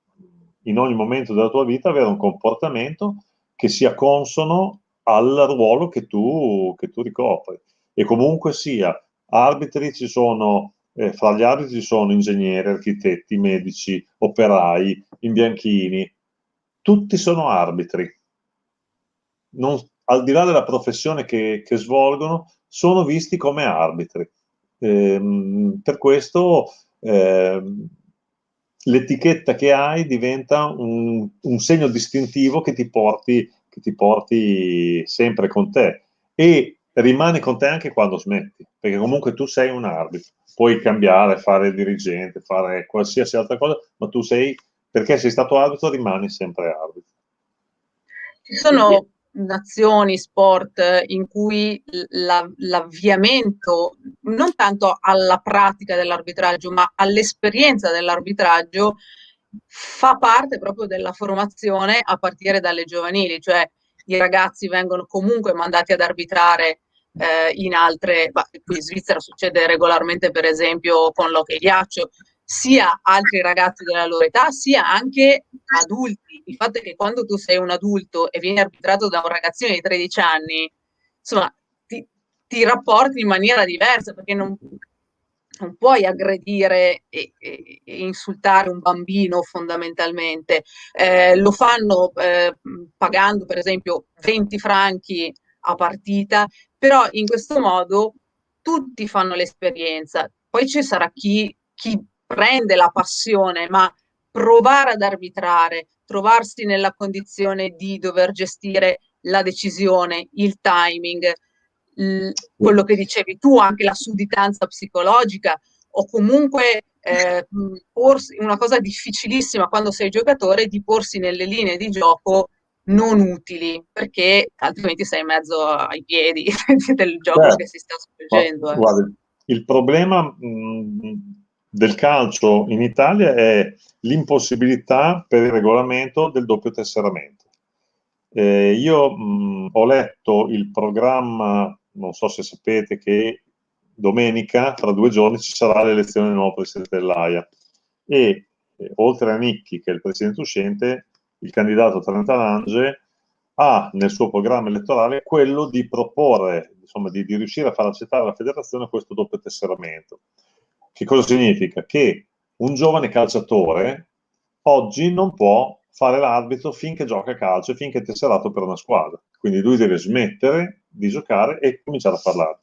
in ogni momento della tua vita avere un comportamento che sia consono al ruolo che tu ricopri. E comunque sia, arbitri ci sono, fra gli arbitri ci sono ingegneri, architetti, medici, operai, imbianchini, tutti sono arbitri. Al di là della professione che svolgono, sono visti come arbitri. Per questo l'etichetta che hai diventa un segno distintivo che ti porti sempre con te e rimane con te anche quando smetti, perché comunque tu sei un arbitro, puoi cambiare, fare il dirigente, fare qualsiasi altra cosa, ma tu perché sei stato arbitro, rimani sempre arbitro. Ci sono nazioni, sport in cui l'avviamento non tanto alla pratica dell'arbitraggio, ma all'esperienza dell'arbitraggio fa parte proprio della formazione a partire dalle giovanili, cioè i ragazzi vengono comunque mandati ad arbitrare in altre, qui in Svizzera succede regolarmente per esempio con l'hockey ghiaccio, sia altri ragazzi della loro età, sia anche adulti. Il fatto è che quando tu sei un adulto e vieni arbitrato da un ragazzino di 13 anni, insomma, ti rapporti in maniera diversa, perché non puoi aggredire e insultare un bambino fondamentalmente. Lo fanno pagando per esempio 20 franchi a partita, però in questo modo tutti fanno l'esperienza. Poi ci sarà chi prende la passione, ma provare ad arbitrare, trovarsi nella condizione di dover gestire la decisione, il timing, quello che dicevi tu, anche la sudditanza psicologica o comunque porsi, una cosa difficilissima quando sei giocatore, di porsi nelle linee di gioco non utili, perché altrimenti sei in mezzo ai piedi del gioco che Certo, si sta ma svolgendo. guarda, il problema del calcio in Italia è l'impossibilità per il regolamento del doppio tesseramento. Io ho letto il programma, non so se sapete che domenica, fra 2 giorni, ci sarà l'elezione del nuovo presidente dell'AIA e oltre a Nicchi, che è il presidente uscente, il candidato Trentalange ha nel suo programma elettorale quello di proporre, insomma, di riuscire a far accettare alla federazione questo doppio tesseramento. Che cosa significa? Che un giovane calciatore oggi non può fare l'arbitro finché gioca a calcio e finché è tesserato per una squadra. Quindi lui deve smettere di giocare e cominciare a parlare.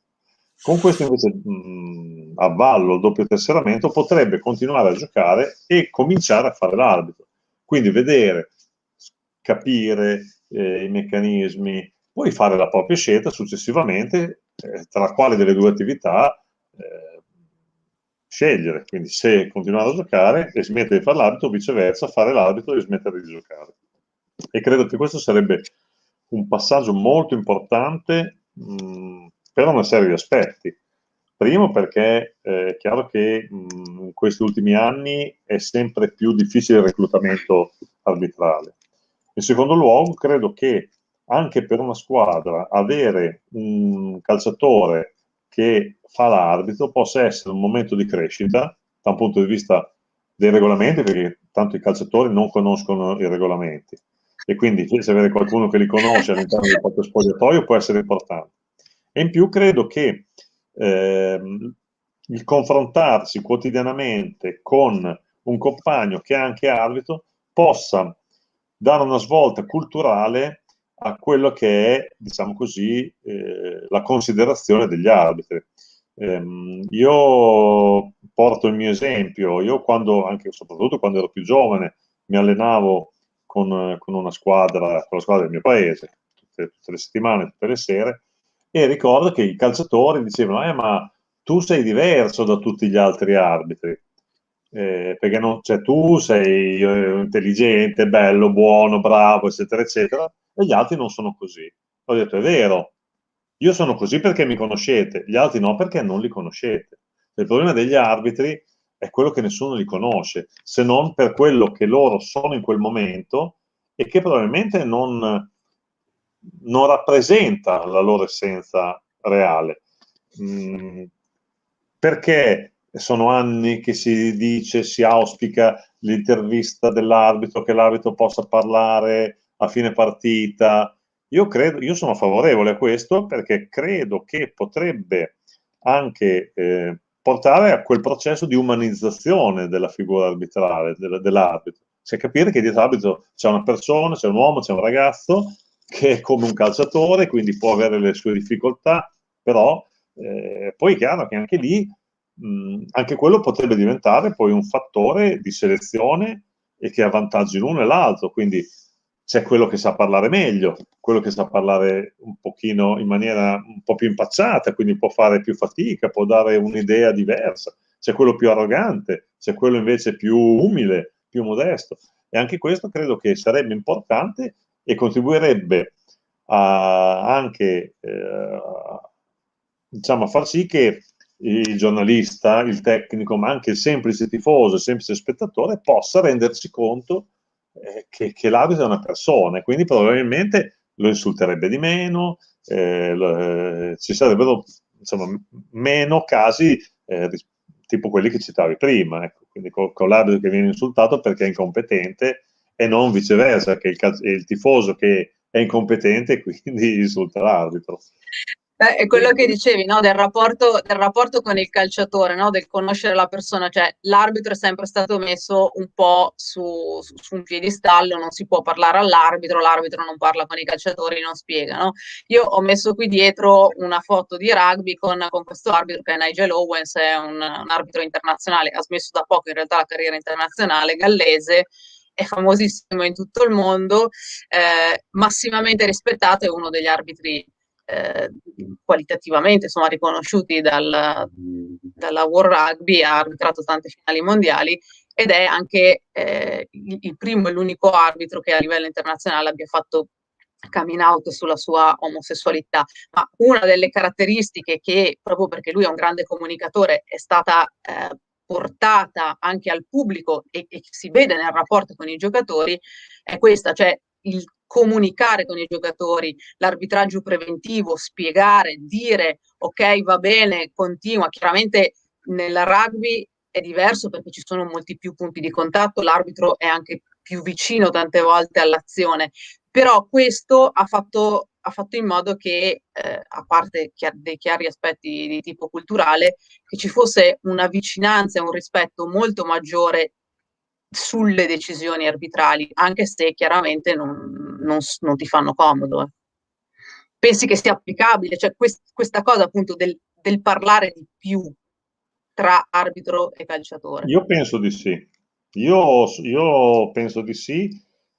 Con questo invece a vallo il doppio tesseramento potrebbe continuare a giocare e cominciare a fare l'arbitro. Quindi vedere, capire i meccanismi, poi fare la propria scelta successivamente tra quale delle due attività scegliere. Quindi se continuare a giocare e smettere di fare l'arbitro, o viceversa, fare l'arbitro e smettere di giocare. E credo che questo sarebbe un passaggio molto importante per una serie di aspetti. Primo perché è chiaro che in questi ultimi anni è sempre più difficile il reclutamento arbitrale. In secondo luogo, credo che anche per una squadra avere un calciatore che fa l'arbitro possa essere un momento di crescita da un punto di vista dei regolamenti, perché tanto i calciatori non conoscono i regolamenti e quindi avere qualcuno che li conosce all'interno del proprio spogliatoio può essere importante. E in più credo che il confrontarsi quotidianamente con un compagno che è anche arbitro possa dare una svolta culturale a quello che è, diciamo così, la considerazione degli arbitri. Io porto il mio esempio, io quando, anche soprattutto quando ero più giovane, mi allenavo con una squadra, con la squadra del mio paese, tutte le settimane, tutte le sere, e ricordo che i calciatori dicevano, ma tu sei diverso da tutti gli altri arbitri, perché cioè, tu sei intelligente, bello, buono, bravo, eccetera, eccetera, e gli altri non sono così. Ho detto, è vero, io sono così perché mi conoscete, gli altri no perché non li conoscete. Il problema degli arbitri è quello che nessuno li conosce, se non per quello che loro sono in quel momento e che probabilmente non rappresenta la loro essenza reale. Perché sono anni che si dice, si auspica l'intervista dell'arbitro, che l'arbitro possa parlare a fine partita. Io sono favorevole a questo perché credo che potrebbe anche portare a quel processo di umanizzazione della figura arbitrale, dell'arbitro. Cioè capire che dietro l'arbitro c'è una persona, c'è un uomo, c'è un ragazzo che è come un calciatore, quindi può avere le sue difficoltà, però poi è chiaro che anche lì, anche quello potrebbe diventare poi un fattore di selezione e che avvantaggi l'uno e l'altro, quindi c'è quello che sa parlare meglio, quello che sa parlare un pochino in maniera un po' più impacciata, quindi può fare più fatica, può dare un'idea diversa, c'è quello più arrogante, c'è quello invece più umile, più modesto, e anche questo credo che sarebbe importante e contribuirebbe anche diciamo, a far sì che il giornalista, il tecnico, ma anche il semplice tifoso, il semplice spettatore possa rendersi conto che l'arbitro è una persona e quindi probabilmente lo insulterebbe di meno, ci sarebbero insomma, meno casi tipo quelli che citavi prima, ecco. Quindi con l'arbitro che viene insultato perché è incompetente e non viceversa, che il tifoso che è incompetente e quindi insulta l'arbitro. È quello che dicevi, no? Del rapporto con il calciatore, no? Del conoscere la persona, cioè l'arbitro è sempre stato messo un po' su un piedistallo, non si può parlare all'arbitro, l'arbitro non parla con i calciatori, non spiega, no? Io ho messo qui dietro una foto di rugby con questo arbitro che è Nigel Owens, è un arbitro internazionale, ha smesso da poco in realtà la carriera internazionale, gallese, è famosissimo in tutto il mondo, massimamente rispettato, è uno degli arbitri qualitativamente insomma riconosciuti dalla World Rugby, ha arbitrato tante finali mondiali ed è anche il primo e l'unico arbitro che a livello internazionale abbia fatto coming out sulla sua omosessualità. Ma una delle caratteristiche che, proprio perché lui è un grande comunicatore, è stata portata anche al pubblico e si vede nel rapporto con i giocatori, è questa, cioè il comunicare con i giocatori, l'arbitraggio preventivo, spiegare, dire ok, va bene, continua. Chiaramente nel rugby è diverso perché ci sono molti più punti di contatto, l'arbitro è anche più vicino tante volte all'azione, però questo ha fatto in modo che, a parte dei chiari aspetti di tipo culturale, che ci fosse una vicinanza e un rispetto molto maggiore sulle decisioni arbitrali, anche se chiaramente non ti fanno comodo. Pensi che sia applicabile? Cioè questa cosa appunto del parlare di più tra arbitro e calciatore? Io penso di sì. Io penso di sì,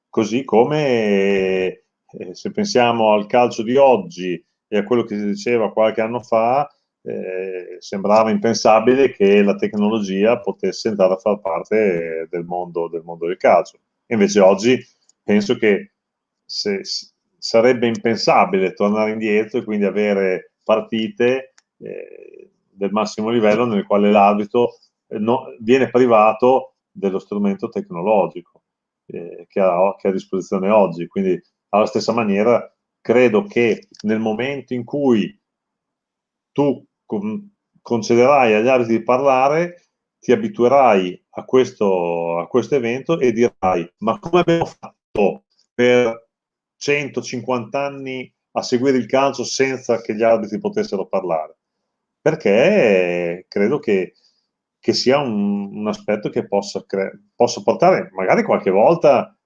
così come se pensiamo al calcio di oggi e a quello che si diceva qualche anno fa, sembrava impensabile che la tecnologia potesse entrare a far parte del mondo del calcio. Invece oggi penso che sarebbe impensabile tornare indietro e quindi avere partite del massimo livello nel quale l'arbitro viene privato dello strumento tecnologico che ha a disposizione oggi. Quindi, alla stessa maniera, credo che nel momento in cui tu concederai agli arbitri di parlare, ti abituerai a questo evento e dirai: ma come abbiamo fatto per 150 anni a seguire il calcio senza che gli arbitri potessero parlare? Perché credo che sia un aspetto che possa portare magari qualche volta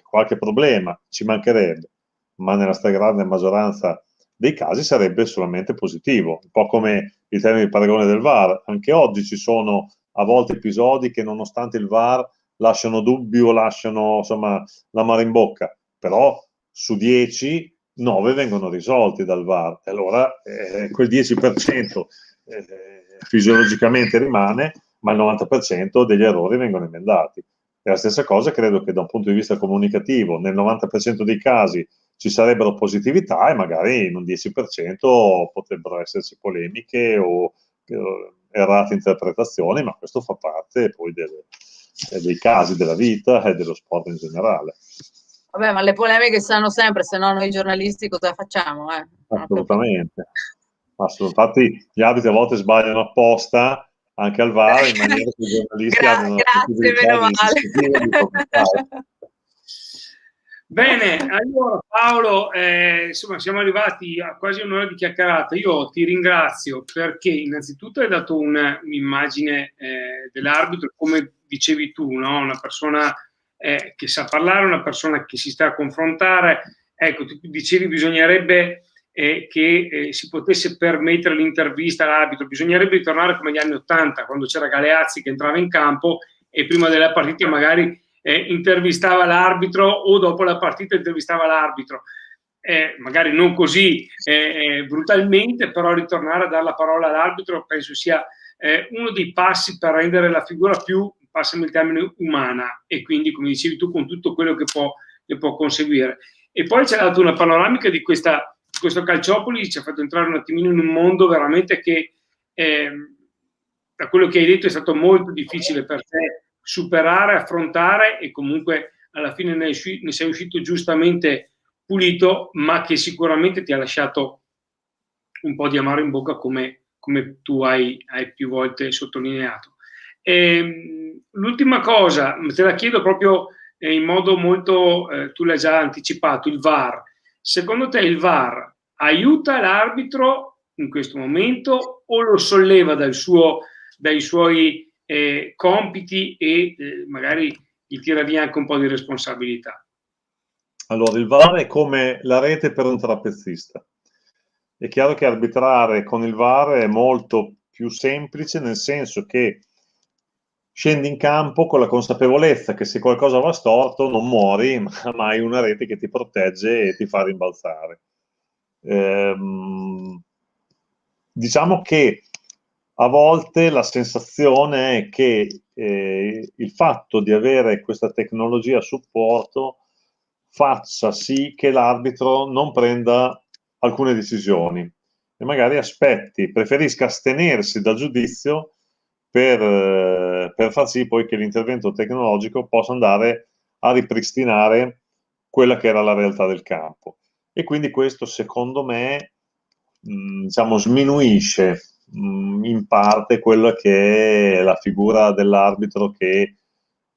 qualche problema, ci mancherebbe, ma nella stragrande maggioranza dei casi sarebbe solamente positivo, un po' come il termine di paragone del VAR. Anche oggi ci sono a volte episodi che nonostante il VAR lasciano dubbi o lasciano insomma l'amaro in bocca, però su 10 9 vengono risolti dal VAR, e allora quel 10% fisiologicamente rimane, ma il 90% degli errori vengono emendati. E la stessa cosa credo che da un punto di vista comunicativo, nel 90% dei casi ci sarebbero positività e magari in un 10% potrebbero esserci polemiche o errate interpretazioni, ma questo fa parte poi dei casi della vita e dello sport in generale. Vabbè, ma le polemiche stanno sempre, se no noi giornalisti cosa facciamo? Assolutamente. Infatti gli arbitri a volte sbagliano apposta anche al VAR in maniera che i giornalisti abbiano la possibilità di commentare. Bene, allora Paolo, insomma siamo arrivati a quasi un'ora di chiacchierata. Io ti ringrazio perché innanzitutto hai dato un'immagine dell'arbitro, come dicevi tu, no? Una persona che sa parlare, una persona che si sta a confrontare. Ecco, tu dicevi bisognerebbe che si potesse permettere l'intervista all'arbitro, bisognerebbe ritornare come negli anni '80, quando c'era Galeazzi che entrava in campo e prima della partita magari intervistava l'arbitro o dopo la partita intervistava l'arbitro. Magari non così brutalmente, però ritornare a dare la parola all'arbitro penso sia uno dei passi per rendere la figura più, passami il termine, umana, e quindi, come dicevi tu, con tutto quello che può conseguire. E poi ci ha dato una panoramica di questo Calciopoli, ci ha fatto entrare un attimino in un mondo veramente che da quello che hai detto è stato molto difficile per te superare, affrontare, e comunque alla fine ne sei uscito giustamente pulito, ma che sicuramente ti ha lasciato un po' di amaro in bocca, come tu hai più volte sottolineato. L'ultima cosa, te la chiedo proprio in modo molto, tu l'hai già anticipato, il VAR. Secondo te il VAR aiuta l'arbitro in questo momento o lo solleva dai suoi compiti e magari gli tira via anche un po' di responsabilità? Allora, il VAR è come la rete per un trapezzista. È chiaro che arbitrare con il VAR è molto più semplice, nel senso che scendi in campo con la consapevolezza che se qualcosa va storto non muori, ma hai una rete che ti protegge e ti fa rimbalzare. Diciamo che a volte la sensazione è che il fatto di avere questa tecnologia a supporto faccia sì che l'arbitro non prenda alcune decisioni e magari preferisca astenersi dal giudizio per far sì poi che l'intervento tecnologico possa andare a ripristinare quella che era la realtà del campo. E quindi questo, secondo me, diciamo, sminuisce in parte quella che è la figura dell'arbitro che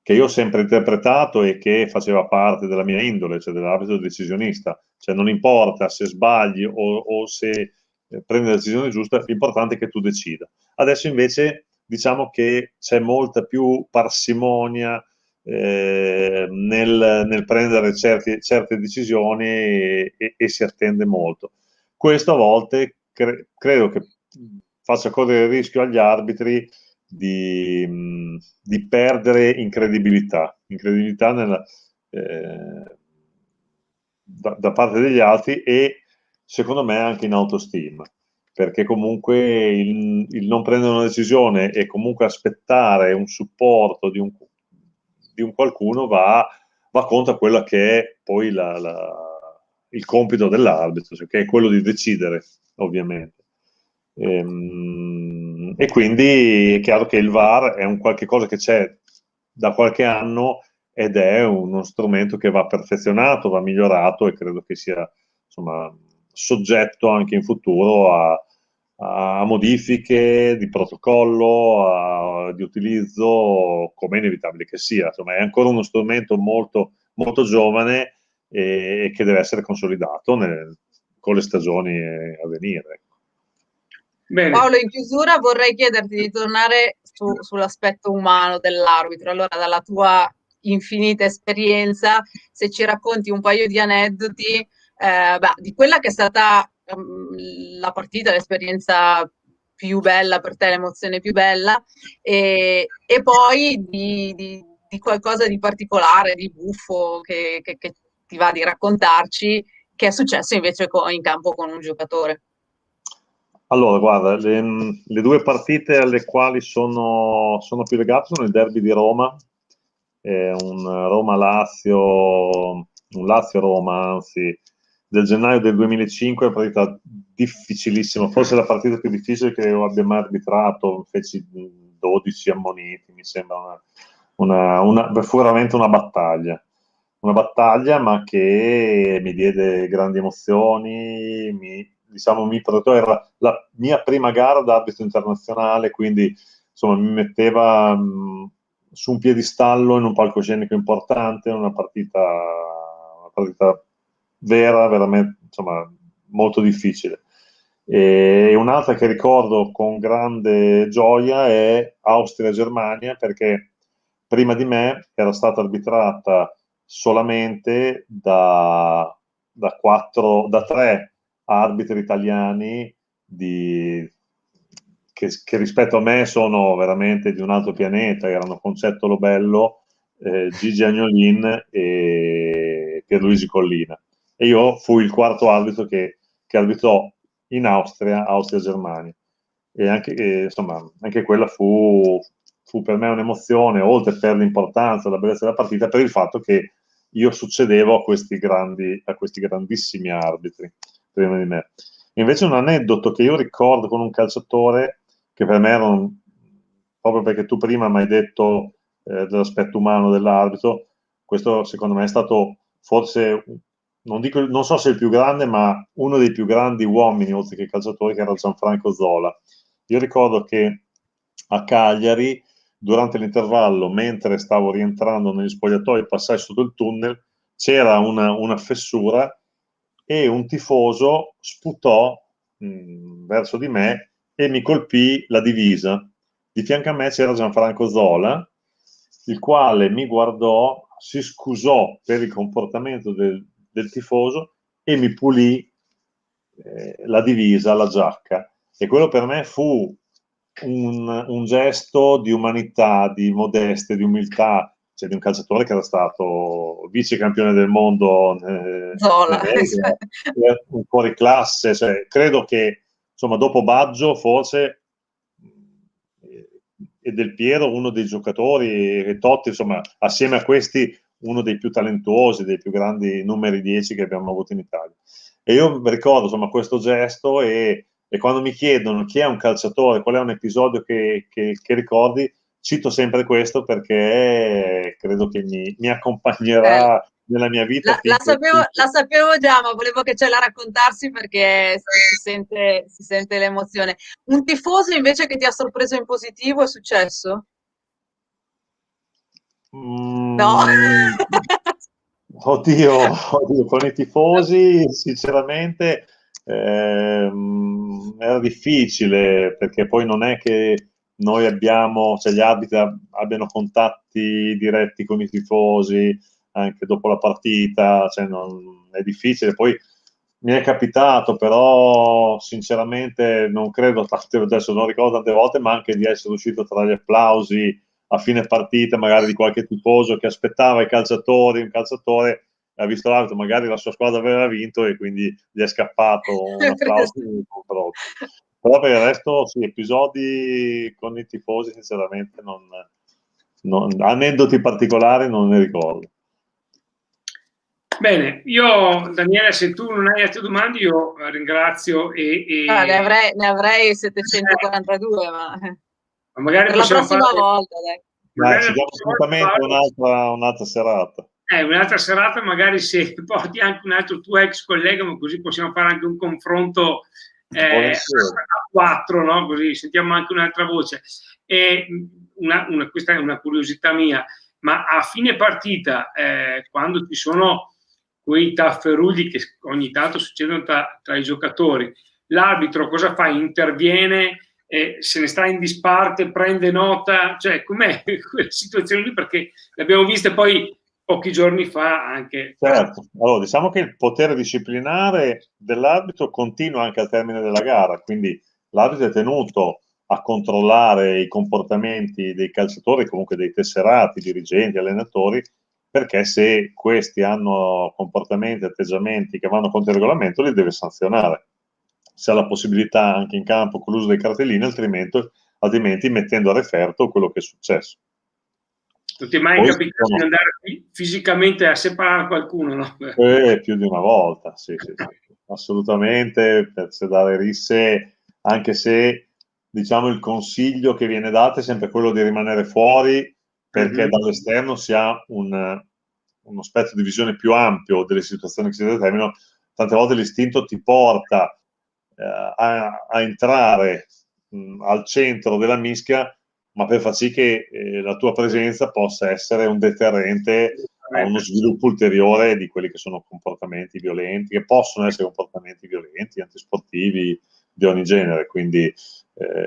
io ho sempre interpretato e che faceva parte della mia indole, cioè dell'arbitro decisionista. Cioè non importa se sbagli o se prendi la decisione giusta, l'importante è che tu decida. Adesso invece diciamo che c'è molta più parsimonia nel prendere certe decisioni e si attende molto. Questo a volte credo che faccia correre il rischio agli arbitri di perdere incredibilità da parte degli altri e secondo me anche in autostima, perché comunque il non prendere una decisione e comunque aspettare un supporto di un qualcuno va contro quello che è poi il compito dell'arbitro, cioè che è quello di decidere, ovviamente. E quindi è chiaro che il VAR è un qualche cosa che c'è da qualche anno ed è uno strumento che va perfezionato, va migliorato e credo che sia, insomma, soggetto anche in futuro a modifiche di protocollo, di utilizzo, come è inevitabile che sia. Insomma, è ancora uno strumento molto, molto giovane e che deve essere consolidato con le stagioni a venire. Bene. Paolo, in chiusura vorrei chiederti di tornare sull'aspetto umano dell'arbitro. Allora, dalla tua infinita esperienza, se ci racconti un paio di aneddoti di quella che è stata la partita, l'esperienza più bella per te, l'emozione più bella, e poi di qualcosa di particolare, di buffo che ti va di raccontarci, che è successo invece in campo con un giocatore. Allora, guarda, le due partite alle quali sono più legato sono il derby di Roma, un Lazio-Roma, anzi, del gennaio del 2005, una partita difficilissima, forse la partita più difficile che io abbia mai arbitrato, feci 12 ammoniti, mi sembra fu veramente una battaglia, ma che mi diede grandi emozioni, mi portò, era la mia prima gara da arbitro internazionale, quindi insomma mi metteva su un piedistallo in un palcoscenico importante, una partita vera, veramente, insomma, molto difficile. E un'altra che ricordo con grande gioia è Austria-Germania, perché prima di me era stata arbitrata solamente da tre arbitri italiani che rispetto a me sono veramente di un altro pianeta, erano Concetto Lobello, Gigi Agnolin e Pierluigi Collina. E io fui il quarto arbitro che arbitrò in Austria-Germania. E anche quella fu per me un'emozione, oltre per l'importanza, la bellezza della partita, per il fatto che io succedevo a questi grandissimi arbitri prima di me. Invece un aneddoto che io ricordo con un calciatore, che per me era proprio perché tu prima mi hai detto dell'aspetto umano dell'arbitro, questo secondo me è stato forse, non so se il più grande, ma uno dei più grandi uomini, oltre che calciatori, che era Gianfranco Zola. Io ricordo che a Cagliari, durante l'intervallo, mentre stavo rientrando negli spogliatoi, passai sotto il tunnel, c'era una fessura e un tifoso sputò verso di me e mi colpì la divisa. Di fianco a me c'era Gianfranco Zola, il quale mi guardò, si scusò per il comportamento del tifoso e mi pulì la divisa, la giacca. E quello per me fu un gesto di umanità, di modestia, di umiltà, c'è di un calciatore che era stato vice campione del mondo, Zola. un fuori classe, cioè, credo che insomma dopo Baggio forse e Del Piero uno dei giocatori, e Totti insomma assieme a questi uno dei più talentuosi, dei più grandi numeri 10 che abbiamo avuto in Italia. E io ricordo insomma questo gesto e quando mi chiedono chi è un calciatore, qual è un episodio che ricordi, cito sempre questo perché credo che mi accompagnerà nella mia vita. La sapevo già, ma volevo che ce la raccontassi perché si sente l'emozione. Un tifoso invece che ti ha sorpreso in positivo è successo? No. Oddio, con i tifosi sinceramente era difficile perché poi non è che noi abbiamo, cioè gli arbitri abbiano contatti diretti con i tifosi anche dopo la partita, cioè è difficile. Poi mi è capitato, però sinceramente non credo, adesso non ricordo tante volte, ma anche di essere uscito tra gli applausi a fine partita, magari di qualche tifoso che aspettava i calciatori, un calciatore ha visto l'altro, magari la sua squadra aveva vinto e quindi gli è scappato un applauso. Però per il resto sì, episodi con i tifosi sinceramente aneddoti particolari non ne ricordo. Bene, io Daniele, se tu non hai altre domande io ringrazio ne avrei 742, ma magari per la prossima volta, dai. Ci diamo assolutamente un'altra serata. Un'altra serata, magari se porti anche un altro tuo ex collega, ma così possiamo fare anche un confronto a 4, no? Così sentiamo anche un'altra voce. Questa è una curiosità mia, ma a fine partita, quando ci sono quei tafferugli che ogni tanto succedono tra i giocatori, l'arbitro cosa fa? Interviene? Se ne sta in disparte, prende nota, cioè com'è quella situazione lì, perché l'abbiamo vista poi pochi giorni fa anche. Certo, allora diciamo che il potere disciplinare dell'arbitro continua anche al termine della gara, quindi l'arbitro è tenuto a controllare i comportamenti dei calciatori, comunque dei tesserati, dirigenti, allenatori, perché se questi hanno comportamenti, atteggiamenti che vanno contro il regolamento li deve sanzionare. Se ha la possibilità anche in campo con l'uso dei cartellini, altrimenti mettendo a referto quello che è successo. Non ti è mai capitato di andare fisicamente a separare qualcuno, no? Più di una volta, sì, assolutamente, per dare risse, anche se diciamo il consiglio che viene dato è sempre quello di rimanere fuori, perché dall'esterno si ha uno spettro di visione più ampio delle situazioni che si determinano. Tante volte l'istinto ti porta a entrare al centro della mischia, ma per far sì che la tua presenza possa essere un deterrente a uno sviluppo ulteriore di quelli che sono comportamenti violenti, che possono essere comportamenti violenti, antisportivi di ogni genere. Quindi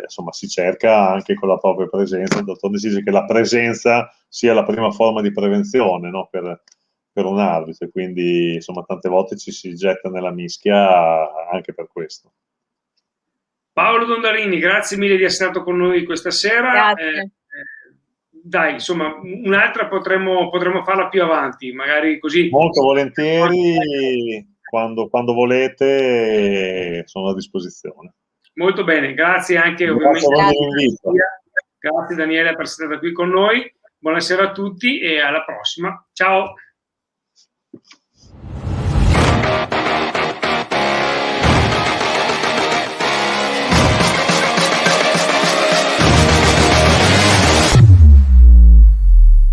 insomma si cerca anche con la propria presenza. Il dottor dice che la presenza sia la prima forma di prevenzione, no? per un arbitro, quindi insomma tante volte ci si getta nella mischia anche per questo. Paolo Dondarini, grazie mille di essere stato con noi questa sera. Grazie. Dai, insomma, un'altra potremmo farla più avanti, magari così. Molto volentieri, quando volete, sono a disposizione. Molto bene, grazie anche ovviamente. Grazie Daniele per essere stata qui con noi. Buonasera a tutti e alla prossima. Ciao.